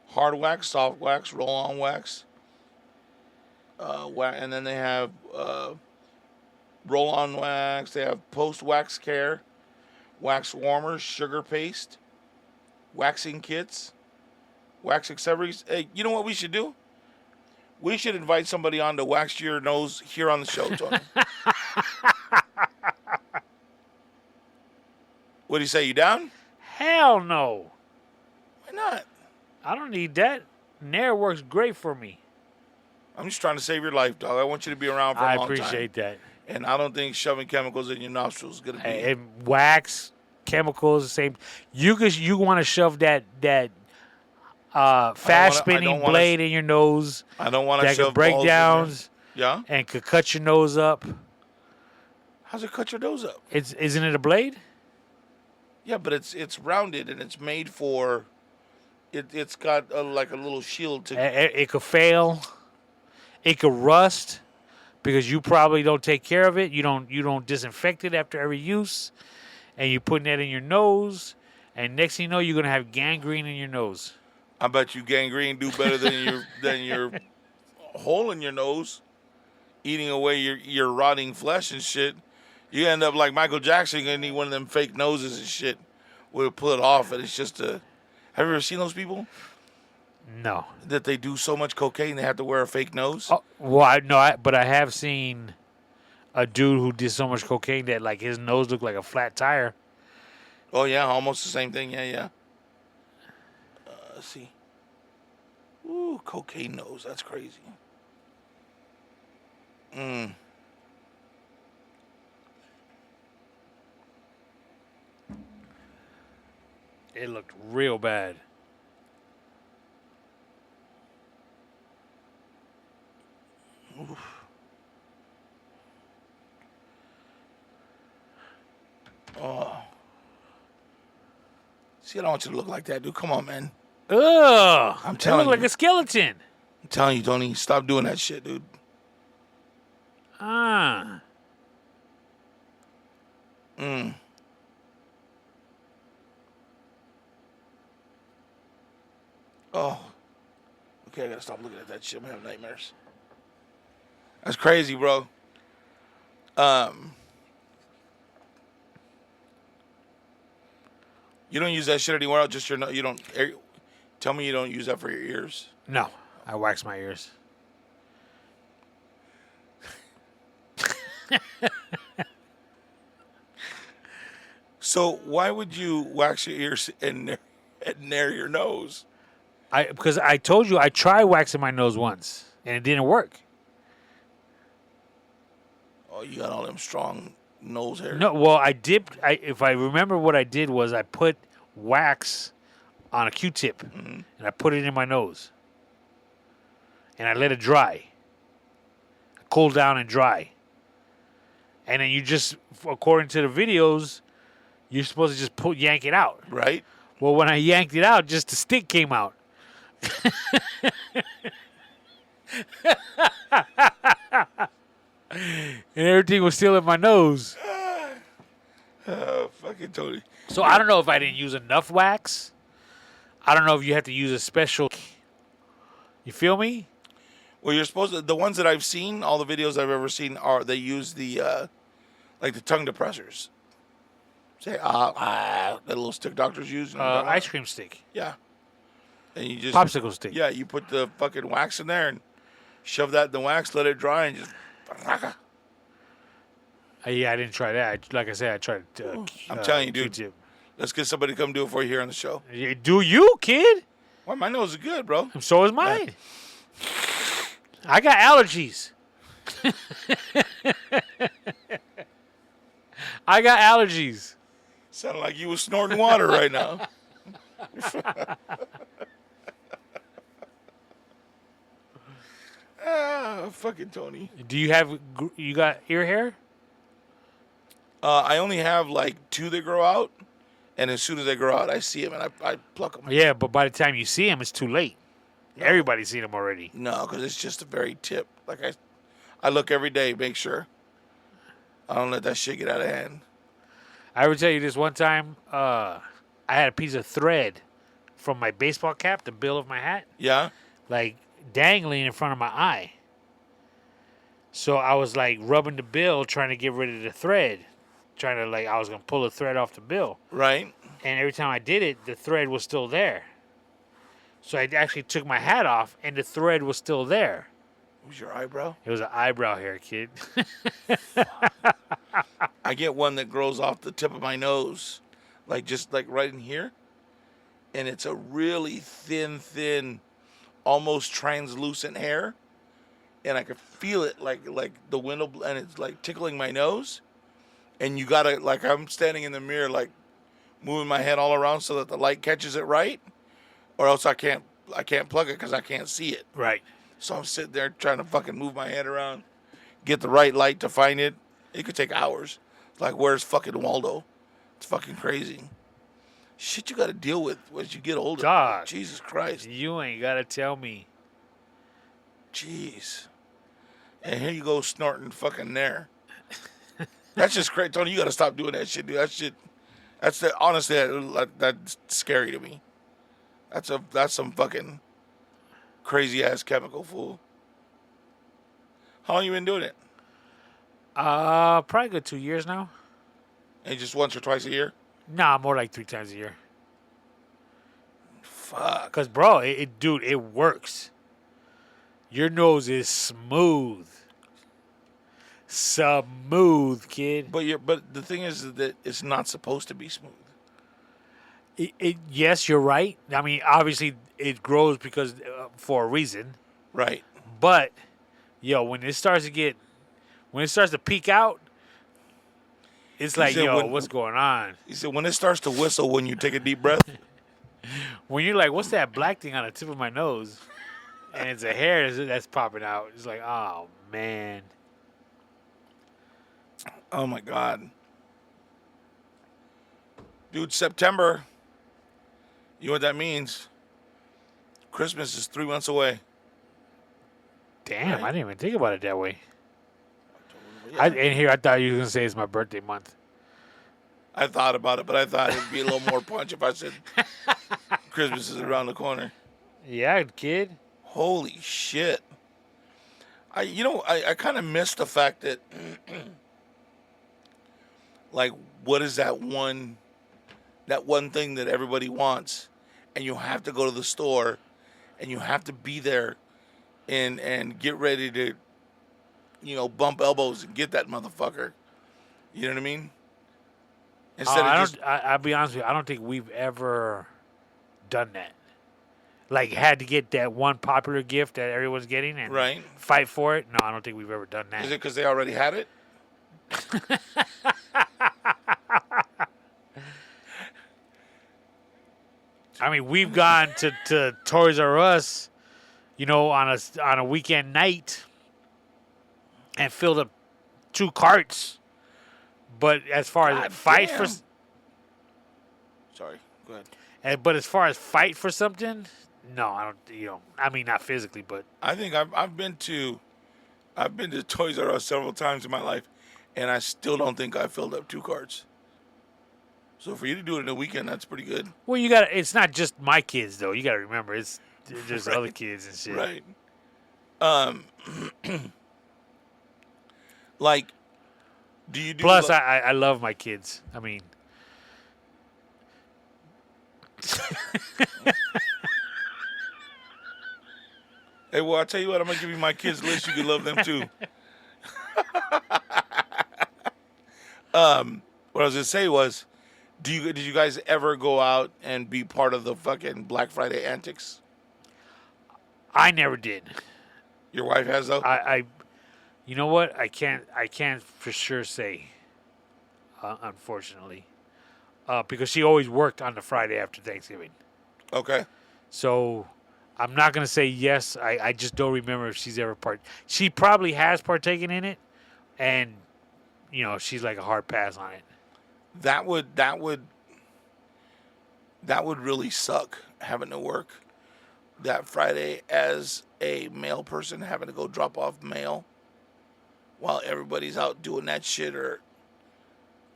Hard wax, soft wax, roll-on wax. And then they have roll-on wax. They have post-wax care, wax warmers, sugar paste, waxing kits, wax accessories. Hey, you know what we should do? We should invite somebody on to wax your nose here on the show, Tony. What do you say? You down? Hell no. Why not? I don't need that. Nair works great for me. I'm just trying to save your life, dog. I want you to be around for a long time. I appreciate that. And I don't think shoving chemicals in your nostrils is gonna be. And wax, chemicals, the same. You want to shove that fast spinning blade in your nose. I don't want to that shove could break balls downs. in there. Yeah. And could cut your nose up. How's it cut your nose up? Isn't it a blade? Yeah, but it's rounded and it's made for. It's got like a little shield to. It could fail. It could rust because you probably don't take care of it. You don't disinfect it after every use, and you're putting that in your nose. And next thing you know, you're gonna have gangrene in your nose. I bet you gangrene do better than your hole in your nose, eating away your rotting flesh and shit. You end up like Michael Jackson, gonna need one of them fake noses and shit. We'll pull it off, and it's just a. Have you ever seen those people? No. That they do so much cocaine they have to wear a fake nose? Oh, well, but I have seen a dude who did so much cocaine that like his nose looked like a flat tire. Oh, yeah, almost the same thing. Yeah. Let's see. Ooh, cocaine nose. That's crazy. It looked real bad. Oof. Oh. See, I don't want you to look like that, dude. Come on, man. Ugh! I'm It telling looked like you. a skeleton. I'm telling you, Tony, stop doing that shit, dude. Mm. Oh. Okay, I gotta stop looking at that shit. I'm having nightmares. That's crazy, bro. Um, you don't use that shit anywhere else. Just you don't. Tell me you don't use that for your ears. No, I wax my ears. So why would you wax your ears and near your nose? Because I told you I tried waxing my nose once and it didn't work. Oh, you got all them strong nose hair. No, well, if I remember what I did was I put wax on a Q-tip and I put it in my nose and I let it dry, cool down and dry, and then you just, according to the videos, you're supposed to just yank it out. Right. Well, when I yanked it out, just the stick came out. And everything was still in my nose. Oh, fucking Tony. So I don't know if I didn't use enough wax. I don't know if you have to use a special. You feel me? Well, you're supposed to. The ones that I've seen, all the videos I've ever seen, they use the like the tongue depressors. Say that little stick doctors use. Ice cream stick. Yeah. And you just Popsicle stick. Yeah, you put the fucking wax in there and shove that in the wax, let it dry, and just. Yeah, I didn't try that. Like I said, I tried. I'm telling you, dude. Q-tip. Let's get somebody to come do it for you here on the show. Do you, kid? Why, my nose is good, bro. So is mine. I got allergies. I got allergies. Sound like you was snorting water right now. Fucking Tony. Do you got ear hair? I only have like 2 that grow out, and as soon as they grow out, I see them and I pluck them. Yeah, but by the time you see them, it's too late. No. Everybody's seen them already. No, because it's just the very tip. Like I look every day, make sure. I don't let that shit get out of hand. I would tell you this one time, I had a piece of thread from my baseball cap, the bill of my hat. Yeah? Like dangling in front of my eye. So I was like rubbing the bill, trying to get rid of the thread. I was going to pull the thread off the bill. Right. And every time I did it, the thread was still there. So I actually took my hat off, and the thread was still there. It was your eyebrow? It was an eyebrow hair, kid. I get one that grows off the tip of my nose, just right in here. And it's a really thin, almost translucent hair. And I could feel it like the wind, and it's like tickling my nose. And you gotta, I'm standing in the mirror, moving my head all around so that the light catches it right, or else I can't plug it because I can't see it. Right. So I'm sitting there trying to fucking move my head around, get the right light to find it. It could take hours. It's like, where's fucking Waldo? It's fucking crazy. Shit you got to deal with as you get older. Dog. Jesus Christ. You ain't got to tell me. Jeez. And here you go snorting fucking there. That's just crazy. Tony, you got to stop doing that shit, dude. That shit, honestly, that's scary to me. That's some fucking crazy ass chemical, fool. How long you been doing it? Probably good 2 years now. And just once or twice a year? Nah, more like 3 times a year. Fuck. Cause bro, dude, it works. Your nose is smooth. Smooth, kid. But the thing is that it's not supposed to be smooth. Yes, you're right. I mean, obviously it grows because for a reason. Right. But when it starts to peak out, it's like, what's going on? He said when it starts to whistle when you take a deep breath. When you're like, what's that black thing on the tip of my nose? And it's a hair that's popping out. It's like, oh man. Oh my God. Dude, September. You know what that means? Christmas is 3 months away. Damn, Right. I didn't even think about it that way. Yeah. And here I thought you were gonna say it's my birthday month. I thought about it, but I thought it'd be a little more punch if I said Christmas is around the corner. Yeah, kid. Holy shit! I kind of miss the fact that, like, what is that one thing that everybody wants, and you have to go to the store, and you have to be there, and get ready to, bump elbows and get that motherfucker. You know what I mean? Instead of just I'll be honest with you. I don't think we've ever done that. Like, had to get that one popular gift that everyone's getting and right. fight for it. No, I don't think we've ever done that. Is it because they already had it? I mean, we've gone to Toys R Us, on a weekend night, and filled up 2 carts. But as far God as fight damn. for, Sorry, go ahead. but as far as fight for something, no, I don't. I mean, not physically, but I think I've been to Toys R Us several times in my life, and I still don't think I filled up 2 carts. So for you to do it in a weekend, that's pretty good. well, you got. It's not just my kids though. You got to remember, there's Right. other kids and shit. Right. Like, do you do? Plus, I love my kids. I mean, Hey, well, I'll tell you what. I'm gonna give you my kids' list. You can love them too. What I was gonna say was, did you guys ever go out and be part of the fucking Black Friday antics? I never did. Your wife has though. You know what? I can't for sure say. Unfortunately, because she always worked on the Friday after Thanksgiving. Okay. So I'm not gonna say yes. I just don't remember if she's ever She probably has partaken in it, and she's like a hard pass on it. That would really suck, having to work that Friday as a male person, having to go drop off mail while everybody's out doing that shit, or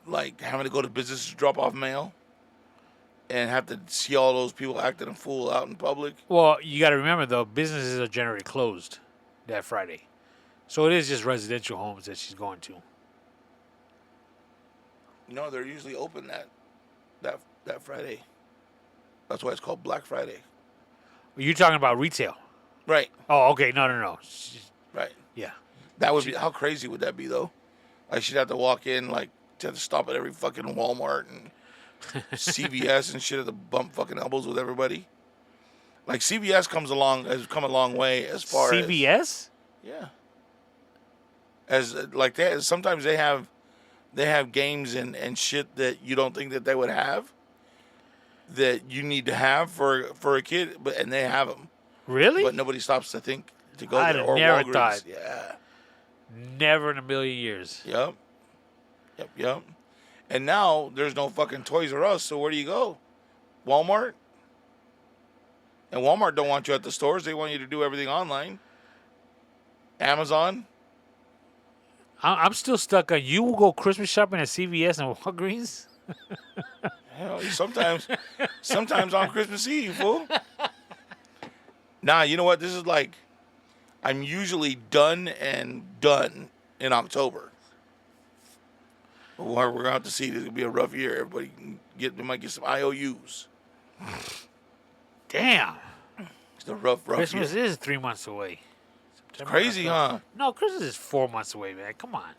like having to go to business to drop off mail and have to see all those people acting a fool out in public. Well, you got to remember though, businesses are generally closed that Friday, so it is just residential homes that she's going to. No, they're usually open that Friday. That's why it's called Black Friday. You're talking about retail. Right. Oh, okay. No. Right. Yeah. That would be, how crazy would that be though? Like, she'd have to walk in, like, to have to stop at every fucking Walmart and CVS and shit, to bump fucking elbows with everybody. Like, CVS has come a long way as far as CVS? yeah. As like sometimes they have games and shit that you don't think that they would have, that you need to have for a kid, and they have them. Really? But nobody stops to think to go I'd there. have Or never Walgreens. thought. Yeah. Never in a million years. Yep. And now there's no fucking Toys R Us, so where do you go? Walmart? And Walmart don't want you at the stores. They want you to do everything online. Amazon? I'm still stuck on. You will go Christmas shopping at CVS and Walgreens? Hell, sometimes on Christmas Eve, fool. Nah, you know what? This is like, I'm usually done in October. But we're going to have to see. This is going to be a rough year. Everybody they might get some IOUs. Damn. It's a rough Christmas year. is 3 months away. It's crazy, huh? No, Christmas is 4 months away, man. Come on. you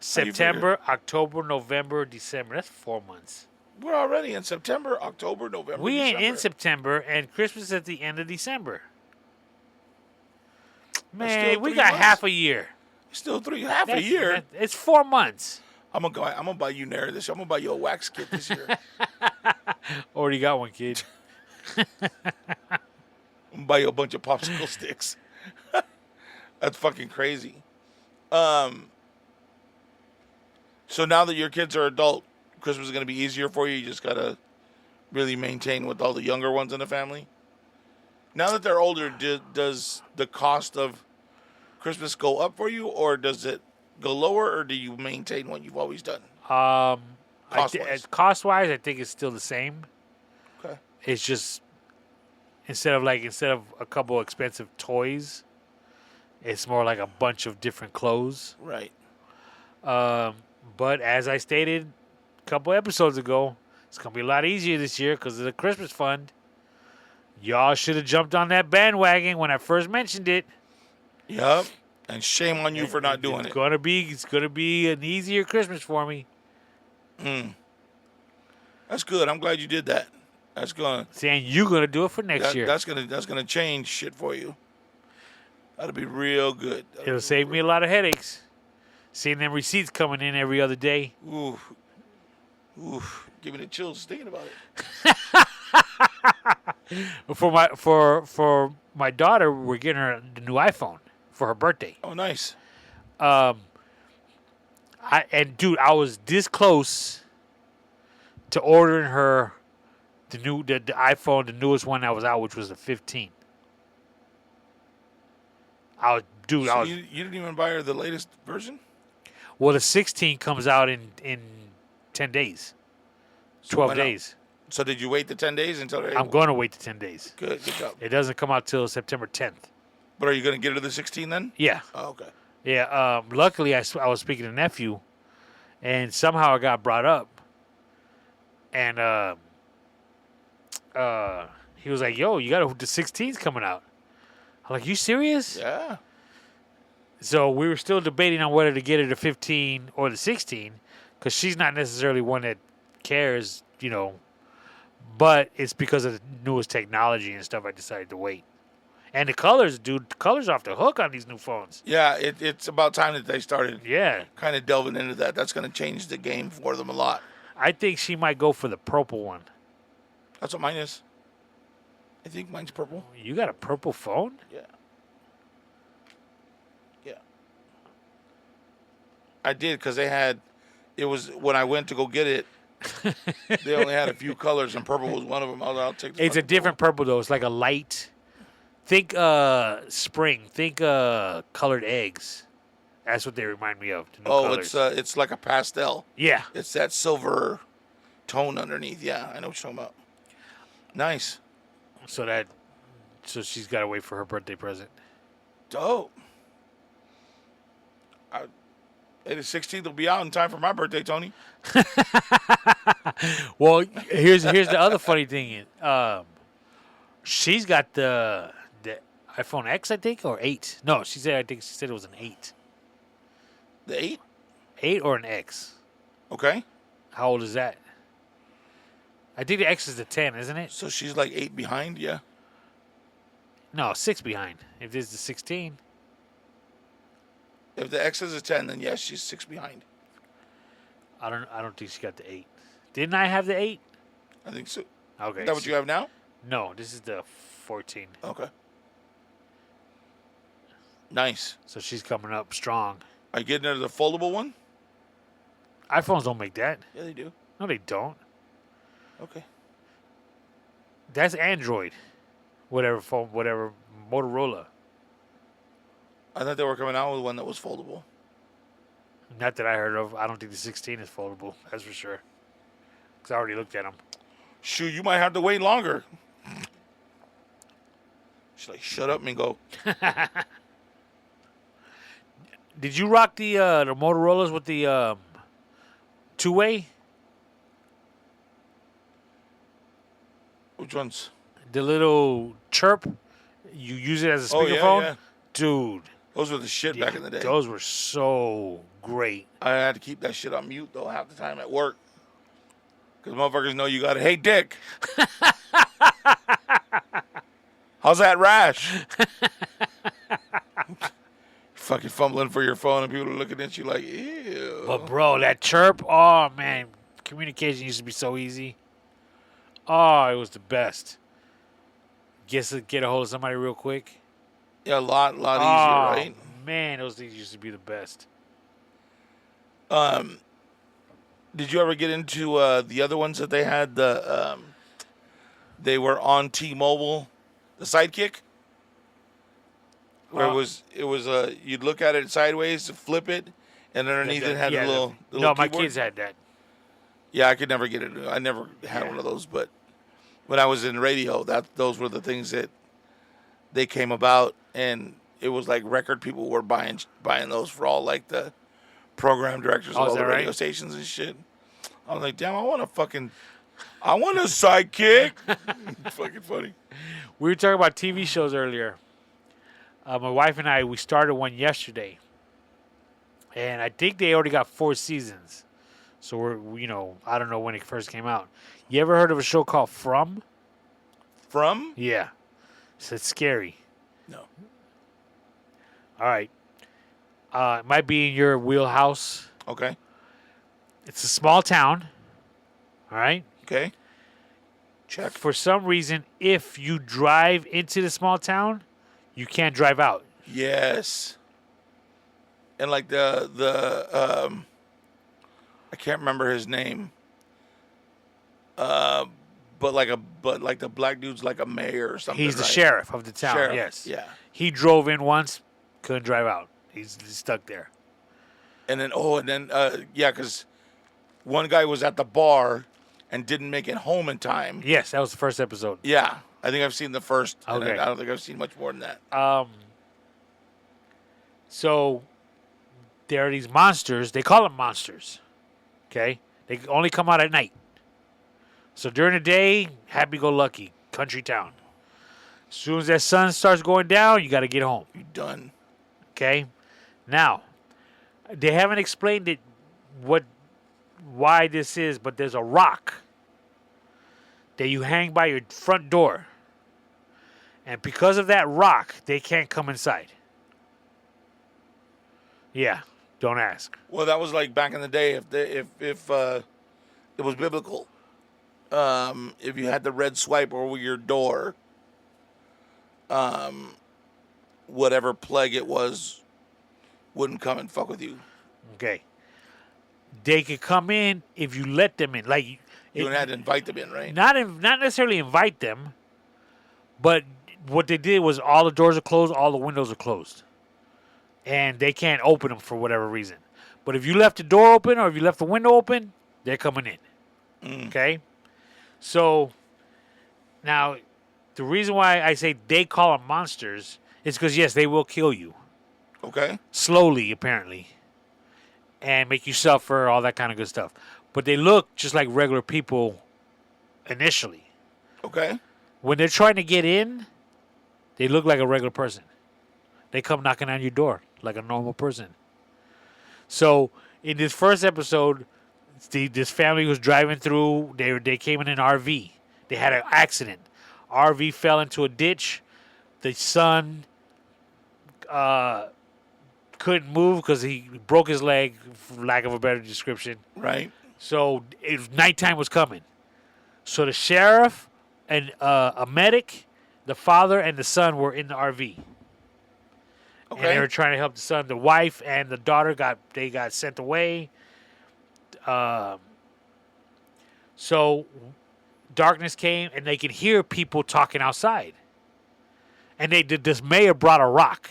September, October, November, December. That's 4 months. We're already in September, October, November, We ain't in December. September, and Christmas is at the end of December. still Man, we 3 got months. half a year. Still half a year. It's 4 months. I'm gonna buy you Nair this year. I'm gonna buy you a wax kit this year. Already got one, kid. I'm gonna buy you a bunch of popsicle sticks. That's fucking crazy. So now that your kids are adult, Christmas is gonna be easier for you. You just gotta really maintain with all the younger ones in the family. Now that they're older, does the cost of Christmas go up for you, or does it go lower, or do you maintain what you've always done? Cost-wise. Cost-wise, I think it's still the same. Okay. It's just instead of a couple expensive toys, it's more like a bunch of different clothes. Right. But as I stated a couple episodes ago, it's gonna be a lot easier this year because of the Christmas fund. Y'all should have jumped on that bandwagon when I first mentioned it. Yep. And shame on you for not doing it. It's gonna be an easier Christmas for me. That's good. I'm glad you did that. That's gonna Saying you're gonna do it for next year. That's gonna change shit for you. That'll be real good. It'll save me a lot of headaches. Seeing them receipts coming in every other day. Oof. Give me the chills thinking about it. For my daughter, we're getting her the new iPhone for her birthday. Oh, nice. I was this close to ordering her the iPhone, the newest one that was out, which was the 15. You didn't even buy her the latest version? Well, the 16 comes out in 10 days, 12 days. So did you wait the 10 days until? I'm going to wait the 10 days. Good job. It doesn't come out till September 10th. But are you going to get her the 16 then? Yeah. Oh, okay. Yeah. Luckily, I was speaking to nephew, and somehow I got brought up, and he was like, "Yo, the 16's coming out." I'm like, "You serious?" Yeah. So we were still debating on whether to get her the 15 or the 16, because she's not necessarily one that cares, But it's because of the newest technology and stuff. I decided to wait. And the colors, dude, the colors are off the hook on these new phones. Yeah, it's about time that they started. Yeah. Kind of delving into that. That's going to change the game for them a lot. I think she might go for the purple one. That's what mine is. I think mine's purple. You got a purple phone? Yeah. I did because it was when I went to go get it. They only had a few colors, and purple was one of them. I'll take. It's a different purple though. It's like a light. Think spring. Think colored eggs. That's what they remind me of. The new colors. It's like a pastel. Yeah. It's that silver tone underneath. Yeah, I know what you're talking about. Nice. So she's got to wait for her birthday present. Dope. The 16th will be out in time for my birthday, Tony. Well, here's the other funny thing. She's got the iPhone X, I think, or 8. No, I think she said it was an 8. The 8? 8 or an X. Okay. How old is that? I think the X is the 10, isn't it? So she's like 8 behind, yeah. No, 6 behind. If this is the 16. If the X is a 10, then yes, she's 6 behind. I don't think she got the 8. Didn't I have the 8? I think so. Okay. Is that what you have now? No, this is the 14. Okay. Nice. So she's coming up strong. Are you getting her the foldable one? iPhones don't make that. Yeah, they do. No, they don't. Okay. That's Android. Whatever phone, whatever Motorola. I thought they were coming out with one that was foldable. Not that I heard of. I don't think the 16 is foldable. That's for sure. Because I already looked at them. Shoot, you might have to wait longer. She's like, shut up and go. Did you rock the Motorola's with the two-way? Which ones? The little chirp. You use it as a speakerphone? Yeah. Dude. Those were the shit back in the day. Those were so great. I had to keep that shit on mute, though, half the time at work. Because motherfuckers know you got it. Hey, Dick. How's that rash? Fucking fumbling for your phone and people are looking at you like, ew. But, bro, that chirp, oh, man. Communication used to be so easy. Oh, it was the best. Get a hold of somebody real quick. Yeah, a lot easier, right? Man, those things used to be the best. Did you ever get into the other ones that they had? They were on T-Mobile, the Sidekick, where it was you'd look at it sideways to flip it, and underneath it had a little no, my keyboard. kids had that. Yeah, I could never get it. I never had Yeah. one of those. But when I was in radio, those were the things that they came about, and it was like record people were buying those for all like the program directors Oh, of is all the that radio right? stations and shit. I was like, damn, I want a sidekick. Fucking funny. We were talking about TV shows earlier. My wife and I, we started one yesterday, and I think they already got 4 seasons. So I don't know when it first came out. You ever heard of a show called From? From? Yeah, so it's scary. No. All right, it might be in your wheelhouse. Okay. It's a small town. All right. Okay. Check. For some reason, if you drive into the small town, you can't drive out. Yes. And like I can't remember his name. But like the black dude's like a mayor or something. He's the right? sheriff of the town. Sheriff. Yes. Yeah. He drove in once, couldn't drive out. He's stuck there. And then yeah, because one guy was at the bar and didn't make it home in time. Yes, that was the first episode. Yeah, I think I've seen the first. And Okay. I don't think I've seen much more than that. So there are these monsters. They call them monsters. Okay? They only come out at night. So during the day, happy-go-lucky, country town. As soon as that sun starts going down, you got to get home. You done? Okay? Now, they haven't explained it why this is, but there's a rock that you hang by your front door. And because of that rock, they can't come inside. Yeah, don't ask. Well, that was like back in the day. If it was biblical, if you had the red swipe over your door, whatever plague it was wouldn't come and fuck with you. Okay. They could come in if you let them in. Like You had to invite them in, right? not necessarily invite them, but what they did was all the doors are closed, all the windows are closed, and they can't open them for whatever reason. But if you left the door open or if you left the window open, they're coming in. Okay? So now the reason why I say they call them monsters is because, yes, they will kill you. Okay. Slowly, apparently, and make you suffer, all that kind of good stuff. But they look just like regular people initially. Okay. When they're trying to get in, they look like a regular person. They come knocking on your door like a normal person. So in this first episode, this family was driving through. They came in an RV. They had an accident. RV fell into a ditch. The son couldn't move because he broke his leg, for lack of a better description. Right. So nighttime was coming. So the sheriff and a medic, the father and the son were in the RV. Okay. And they were trying to help the son. The wife and the daughter got sent away. So darkness came, and they could hear people talking outside. And this mayor brought a rock.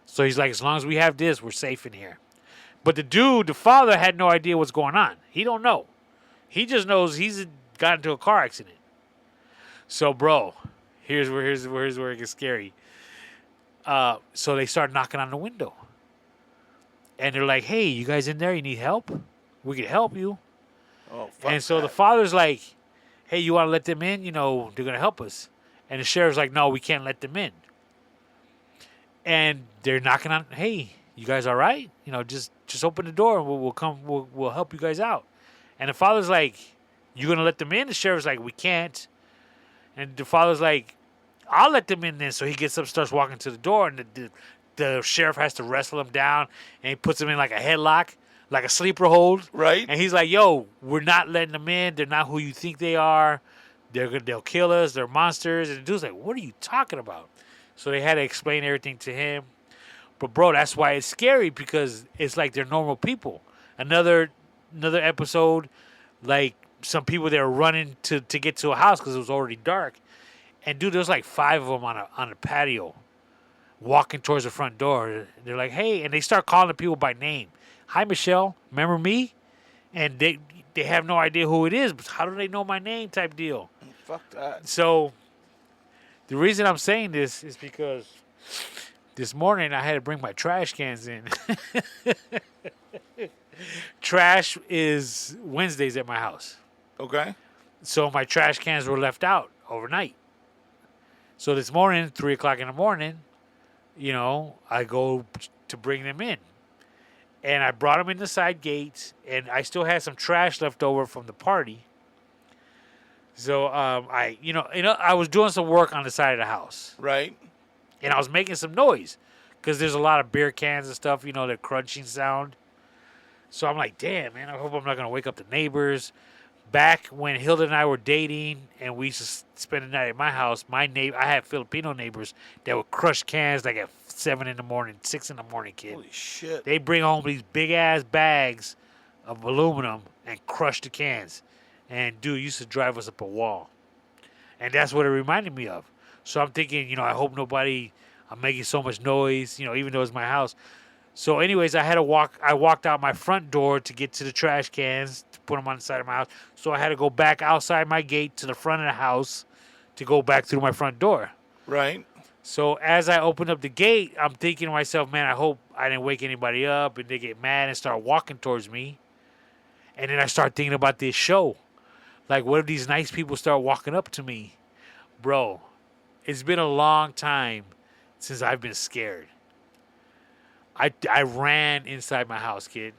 So he's like, as long as we have this, we're safe in here. But the father, had no idea what's going on. He don't know. He just knows he's got into a car accident. So, bro, here's where it gets scary. So they start knocking on the window. And they're like, hey, you guys in there? You need help? We can help you. Oh, fuck And so that. the father's like, hey, you want to let them in? They're going to help us. And the sheriff's like, no, we can't let them in. And they're knocking on, hey, you guys all right? Just open the door and we'll come, we'll help you guys out. And the father's like, you going to let them in? The sheriff's like, we can't. And the father's like, I'll let them in then. So he gets up, starts walking to the door, and the sheriff has to wrestle him down, and he puts him in like a headlock, like a sleeper hold. Right. And he's like, yo, we're not letting them in. They're not who you think they are. They'll kill us. They're monsters. And the dude's like, what are you talking about? So they had to explain everything to him. But, bro, that's why it's scary, because it's like they're normal people. Another episode, like some people that were running to get to a house because it was already dark. And, dude, there's like 5 of them on a patio walking towards the front door. They're like, hey, and they start calling the people by name. Hi, Michelle. Remember me? and they have no idea who it is. But how do they know my name? Type deal. Fuck that. So the reason I'm saying this is because this morning I had to bring my trash cans in. Trash is Wednesdays at my house. Okay. So my trash cans were left out overnight. So this morning, 3 o'clock in the morning, I go to bring them in. And I brought them in the side gates, and I still had some trash left over from the party. So I was doing some work on the side of the house. Right. And I was making some noise because there's a lot of beer cans and stuff, the crunching sound. So I'm like, damn, man, I hope I'm not going to wake up the neighbors. Back when Hilda and I were dating and we used to spend the night at my house, I had Filipino neighbors that would crush cans like at 7 in the morning, 6 in the morning, kid. Holy shit. They bring home these big-ass bags of aluminum and crush the cans. And, dude, used to drive us up a wall. And that's what it reminded me of. So I'm thinking, I hope I'm making so much noise, even though it's my house. So anyways, I walked out my front door to get to the trash cans, to put them on the side of my house. So I had to go back outside my gate to the front of the house to go back through my front door. Right. So as I opened up the gate, I'm thinking to myself, man, I hope I didn't wake anybody up and they get mad and start walking towards me. And then I start thinking about this show. Like, what if these nice people start walking up to me? Bro, it's been a long time since I've been scared. I ran inside my house, kid.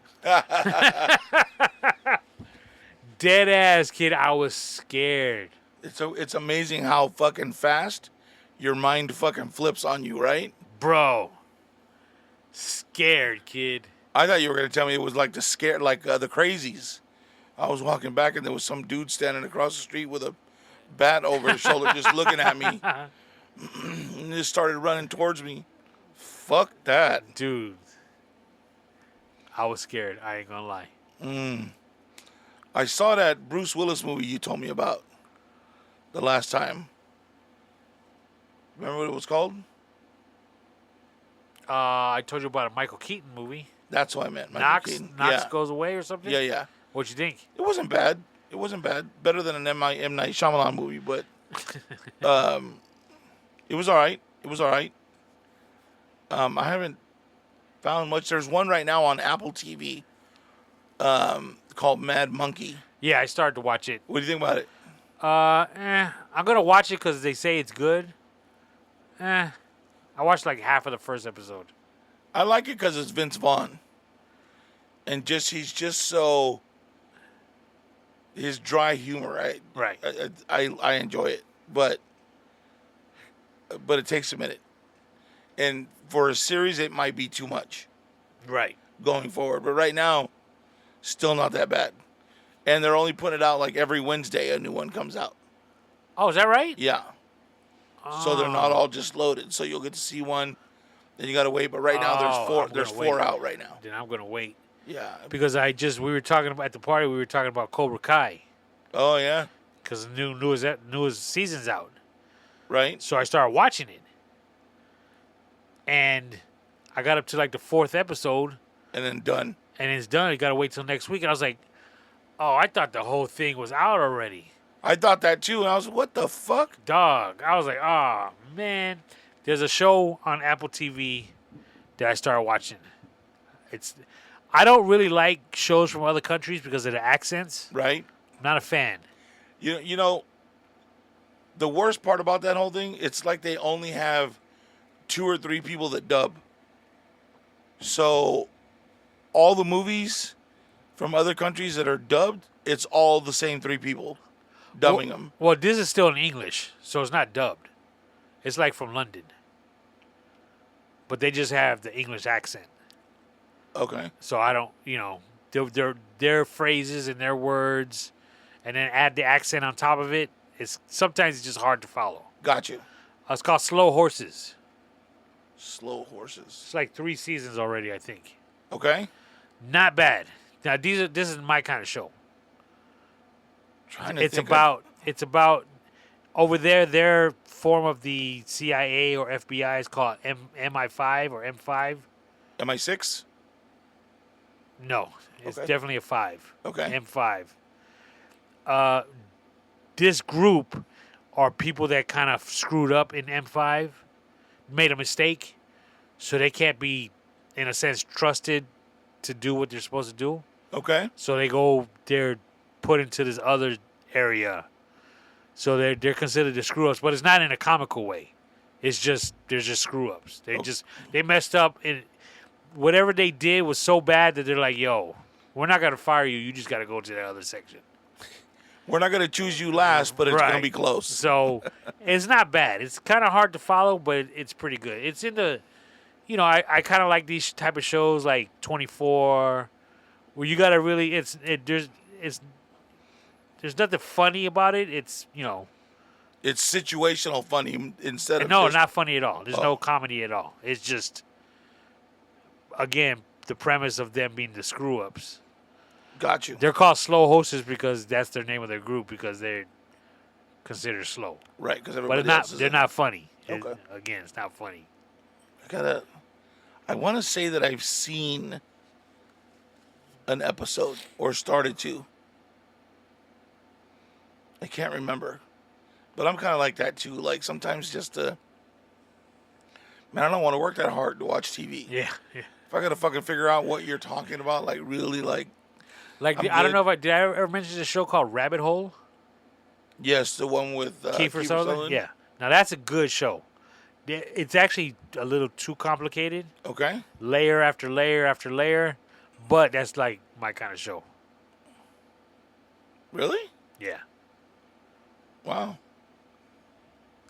Dead ass, kid. I was scared. It's amazing how fucking fast your mind fucking flips on you, right? Bro. Scared, kid. I thought you were going to tell me it was like the crazies. I was walking back and there was some dude standing across the street with a bat over his shoulder just looking at me. And just started running towards me. Fuck that. Dude. I was scared. I ain't gonna lie. I saw that Bruce Willis movie you told me about the last time. Remember what it was called? I told you about a Michael Keaton movie. That's what I meant. Knox Goes Away or something? Yeah. What'd you think? It wasn't bad. Better than an M. Night Shyamalan movie, but it was all right. I haven't found much. There's one right now on Apple TV called Mad Monkey. Yeah, I started to watch it. What do you think about it? I'm going to watch it because they say it's good. I watched like half of the first episode. I like it because it's Vince Vaughn. And he's just so... His dry humor, Right. I enjoy it. But it takes a minute. And for a series, it might be too much. Right. Going forward. But right now, still not that bad. And they're only putting it out like every Wednesday, a new one comes out. Oh, is that right? Yeah. So they're not all just loaded. So you'll get to see one, then you got to wait. But right now, there's four out right now. Then I'm going to wait. Yeah. Because we were talking about, at the party, we were talking about Cobra Kai. Oh, yeah? Because the newest season's out. Right. So I started watching it. And I got up to like the 4th episode. And then done. And it's done. You got to wait till next week. And I was like, oh, I thought the whole thing was out already. I thought that too. And I was like, what the fuck? Dog. I was like, oh, man. There's a show on Apple TV that I started watching. I don't really like shows from other countries because of the accents. Right. I'm not a fan. You know, the worst part about that whole thing, it's like they only have 2 or 3 people that dub. So all the movies from other countries that are dubbed, it's all the same 3 people dubbing them. Well, this is still in English, so it's not dubbed. It's like from London. But they just have the English accent. Okay. So I don't, their phrases and their words, and then add the accent on top of it. Sometimes it's just hard to follow. Got you. It's called Slow Horses. Slow Horses. It's like 3 seasons already, I think. Okay. Not bad. Now this is my kind of show. It's about over there. Their form of the CIA or FBI is called MI5 or M5. MI6. No, it's Okay. definitely a 5. Okay. M5. Uh, this group are people that kind of screwed up in M5, made a mistake, so they can't be, in a sense, trusted to do what they're supposed to do. Okay. So they're put into this other area. So they're considered the screw ups, but it's not in a comical way. It's just they're just screw ups. Okay. They messed up, and whatever they did was so bad that they're like, "Yo, we're not gonna fire you. You just got to go to the other section." We're not gonna choose you last, but it's gonna Right. be close. So it's not bad. It's kind of hard to follow, but it's pretty good. It's in the, I kind of like these type of shows like 24, where you gotta really there's nothing funny about it. It's It's situational funny instead of no, just, not funny at all. There's Oh. no comedy at all. It's just again the premise of them being the screw ups. Got you. They're called slow hostess because that's their name of their group because they're considered slow. Right, because But everybody it's else not. is They're in not funny. Okay. Again, it's not funny. I want to say that I've seen an episode or started to. I can't remember, but I'm kind of like that too. Like sometimes just to, man, I don't want to work that hard to watch TV. Yeah. If I gotta fucking figure out what you're talking about, like really, like Like I'm I don't good. know if did I ever mention a show called Rabbit Hole? yes, the one with Kiefer Sutherland. Yeah. Now that's a good show. It's actually a little too complicated, Okay. layer after layer after layer, but that's like my kind of show. Really? Yeah. Wow.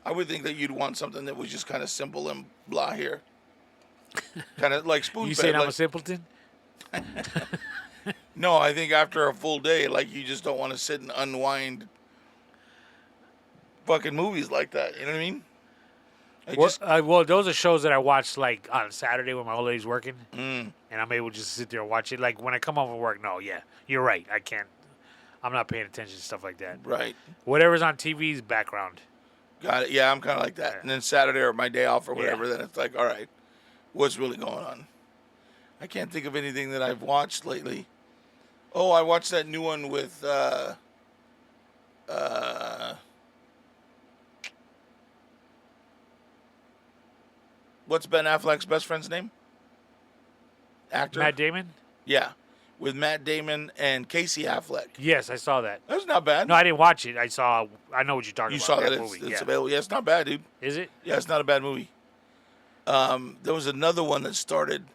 I would think that you'd want something that was just kind of simple and blah here. Kind of like spoon You fed. saying I'm Like, a simpleton? no, I think after a full day, like you just don't want to sit and unwind fucking movies like that. You know what I mean? I just, Well, those are shows that I watch like on Saturday when my old lady's working, mm, and I'm able just to sit there and watch it. Like when I come home from work, no, yeah, you're right. I can't. I'm not paying attention to stuff like that. right. Whatever's on TV is background. Got it. Yeah, I'm kind of like that. Yeah. And then Saturday or my day off or whatever, Yeah. then it's like, all right, what's really going on? I can't think of anything that I've watched lately. Oh, I watched that new one with what's Ben Affleck's best friend's name? Actor. Matt Damon? Yeah, with Matt Damon and Casey Affleck. Yes, I saw that. That's not bad. No, I didn't watch it. I know what you're talking You about. saw that movie. it's Yeah. available. Yeah, it's not bad, dude. Is it? Yeah, it's not a bad movie. There was another one that started.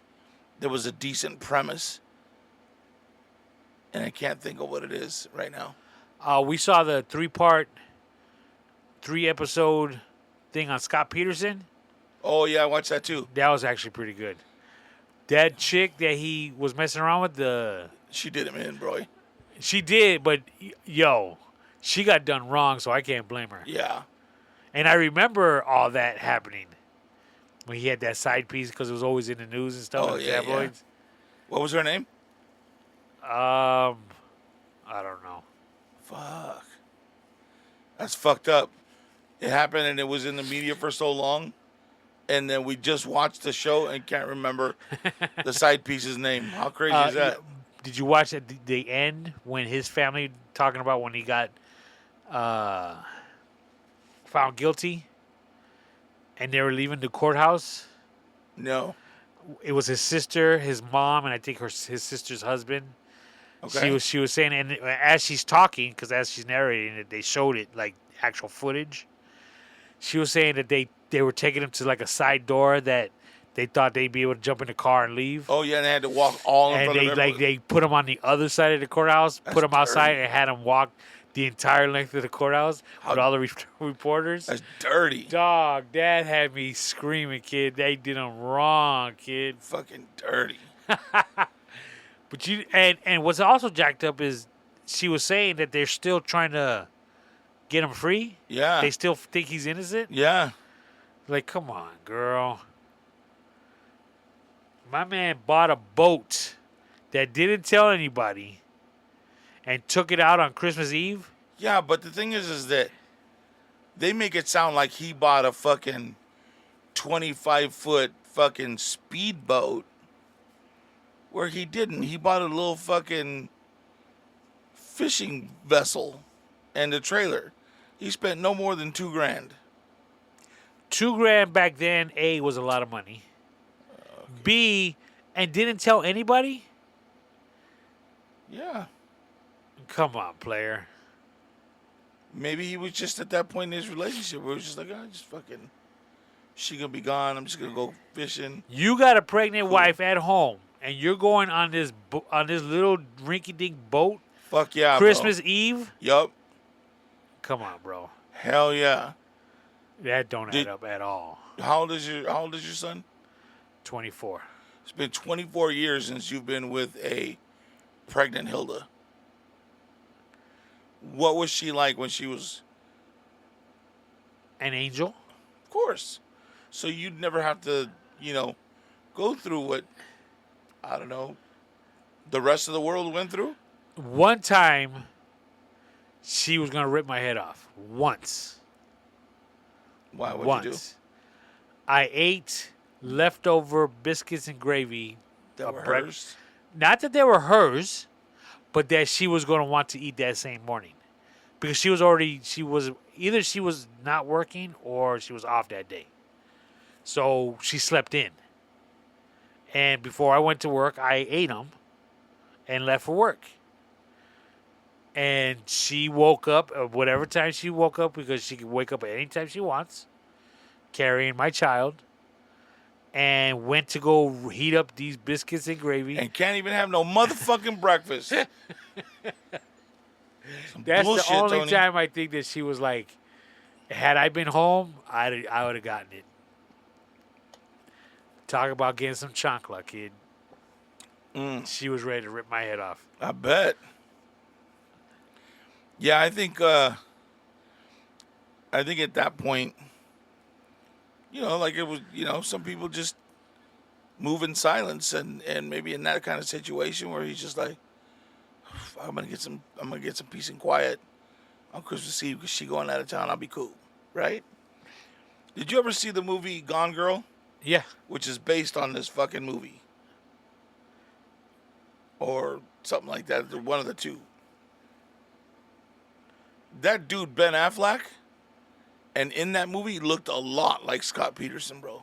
There was a decent premise, and I can't think of what it is right now. We saw the 3-episode thing on Scott Peterson. Oh yeah, I watched that too. That was actually pretty good. That chick that he was messing around with, She did him in, bro. she did, but yo, she got done wrong, so I can't blame her. Yeah. And I remember all that happening when he had that side piece because it was always in the news and stuff. Oh, in the yeah, tabloids. What was her name? I don't know. Fuck. That's fucked up. It happened and it was in the media for so long, and then we just watched the show and can't remember the side piece's name. How crazy is that? Did you watch at the end when his family talking about when he got found guilty and they were leaving the courthouse? No. It was his sister, his mom, and I think his sister's husband. Okay. She was saying, and as she's talking, because as she's narrating it, they showed it like actual footage. She was saying that they were taking him to like a side door that they thought they'd be able to jump in the car and leave. Oh yeah, and they had to walk all in And front they of everyone. they put him on the other side of the courthouse, That's put him outside, dirty. and had him walk the entire length of the courthouse with all the reporters. That's dirty. Dog, that had me screaming, kid. They did him wrong, kid. Fucking dirty. But you and what's also jacked up is she was saying that they're still trying to get him free. Yeah. They still think he's innocent. Yeah. Like, come on, girl. My man bought a boat that didn't tell anybody and took it out on Christmas Eve. Yeah, but the thing is that they make it sound like he bought a fucking 25-foot fucking speedboat where he didn't. He bought a little fucking fishing vessel and a trailer. He spent no more than $2,000. $2,000 back then, A, was a lot of money. B, and didn't tell anybody? Yeah. Come on, player. Maybe he was just at that point in his relationship where it was just like, just fucking, she gonna be gone. I'm just gonna go fishing. You got a pregnant wife at home, and you're going on this little rinky-dink boat. Fuck yeah, Christmas bro. Eve. Yup. Come on, bro. Hell yeah. That don't add up at all. How old is your son? 24. It's been 24 years since you've been with a pregnant Hilda. What was she like when she was? An angel? Of course. So you'd never have to, go through what, I don't know, the rest of the world went through? One time, she was going to rip my head off. Once. Why? What'd you do? I ate leftover biscuits and gravy. That were hers? Not that they were hers, but that she was going to want to eat that same morning. Because she was either she was not working or she was off that day. So she slept in. And before I went to work, I ate them and left for work. And she woke up at whatever time she woke up, because she can wake up at any time she wants, carrying my child, and went to go heat up these biscuits and gravy. And can't even have no motherfucking breakfast. That's bullshit, the only Tony. time I think that she was like, had I been home, I would have gotten it. Talk about getting some chancla, kid. She was ready to rip my head off. I bet. Yeah, I think at that point, like it was, some people just move in silence, and maybe in that kind of situation where he's just like, I'm gonna get some peace and quiet on Christmas Eve because she going out of town. I'll be cool, right? Did you ever see the movie Gone Girl? Yeah. Which is based on this fucking movie, or something like that. One of the two. That dude Ben Affleck, and in that movie looked a lot like Scott Peterson, bro.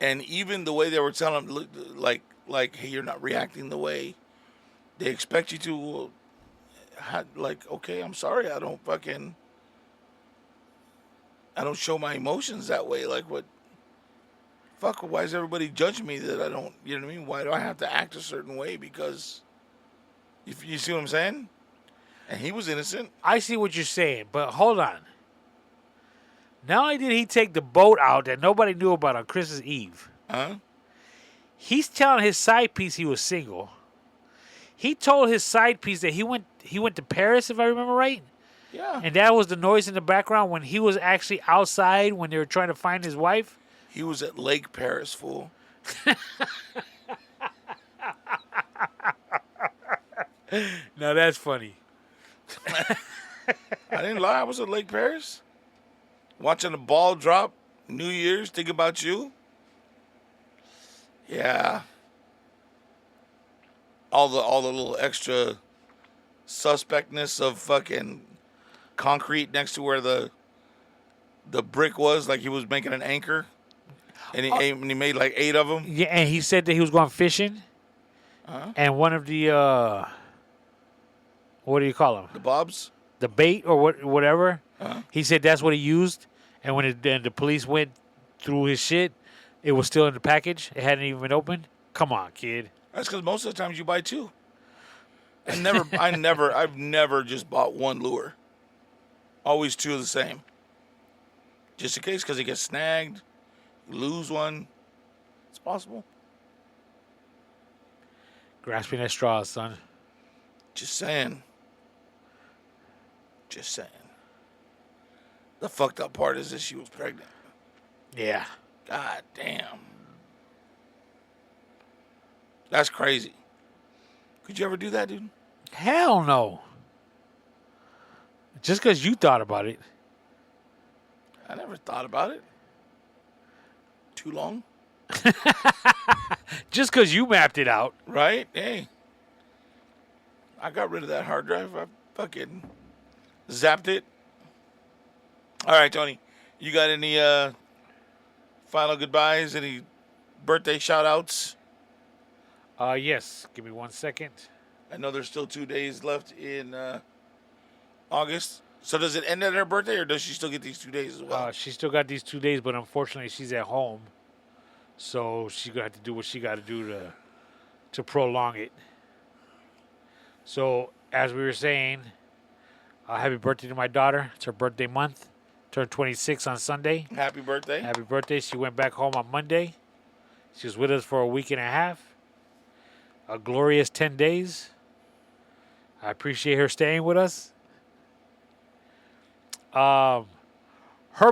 And even the way they were telling him, like, hey, you're not reacting the way they expect you to. Like, okay, I'm sorry, I don't show my emotions that way. Like, what? Fuck, why is everybody judging me that I don't, you know what I mean? Why do I have to act a certain way? Because, if you see what I'm saying? And he was innocent. I see what you're saying, but hold on. Not only did he take the boat out that nobody knew about on Christmas Eve, he's telling his side piece he was single. He told his side piece that he went to Paris, if I remember right. Yeah. And that was the noise in the background when he was actually outside when they were trying to find his wife. He was at Lake Paris, fool. Now that's funny. I didn't lie. I was at Lake Paris, watching the ball drop. New Year's, think about you. Yeah. All the little extra suspectness of fucking concrete next to where the brick was, like he was making an anchor, and he made like 8 of them. Yeah, and he said that he was going fishing, and one of the what do you call them? The bobs. The bait or whatever. He said that's what he used, and when the police went through his shit, it was still in the package. It hadn't even been opened. Come on, kid. That's because most of the times you buy 2. I've never just bought 1 lure. Always 2 of the same. Just in case, because it gets snagged, you lose one. It's possible. Grasping at straws, son. Just saying. The fucked up part is that she was pregnant. Yeah. God damn. That's crazy. Could you ever do that, dude? Hell no. Just because you thought about it. I never thought about it. Too long? Just because you mapped it out. Right? Hey. I got rid of that hard drive. I fucking zapped it. All right, Tony. You got any final goodbyes? Any birthday shout outs? Yes. Give me 1 second. I know there's still 2 days left in August. So does it end at her birthday, or does she still get these 2 days as well? She still got these 2 days, but unfortunately she's at home. So she's going to have to do what she got to do to prolong it. So, as we were saying, happy birthday to my daughter. It's her birthday month. Turned 26 on Sunday. Happy birthday. Happy birthday. She went back home on Monday. She was with us for a week and a half. A glorious 10 days. I appreciate her staying with us. Her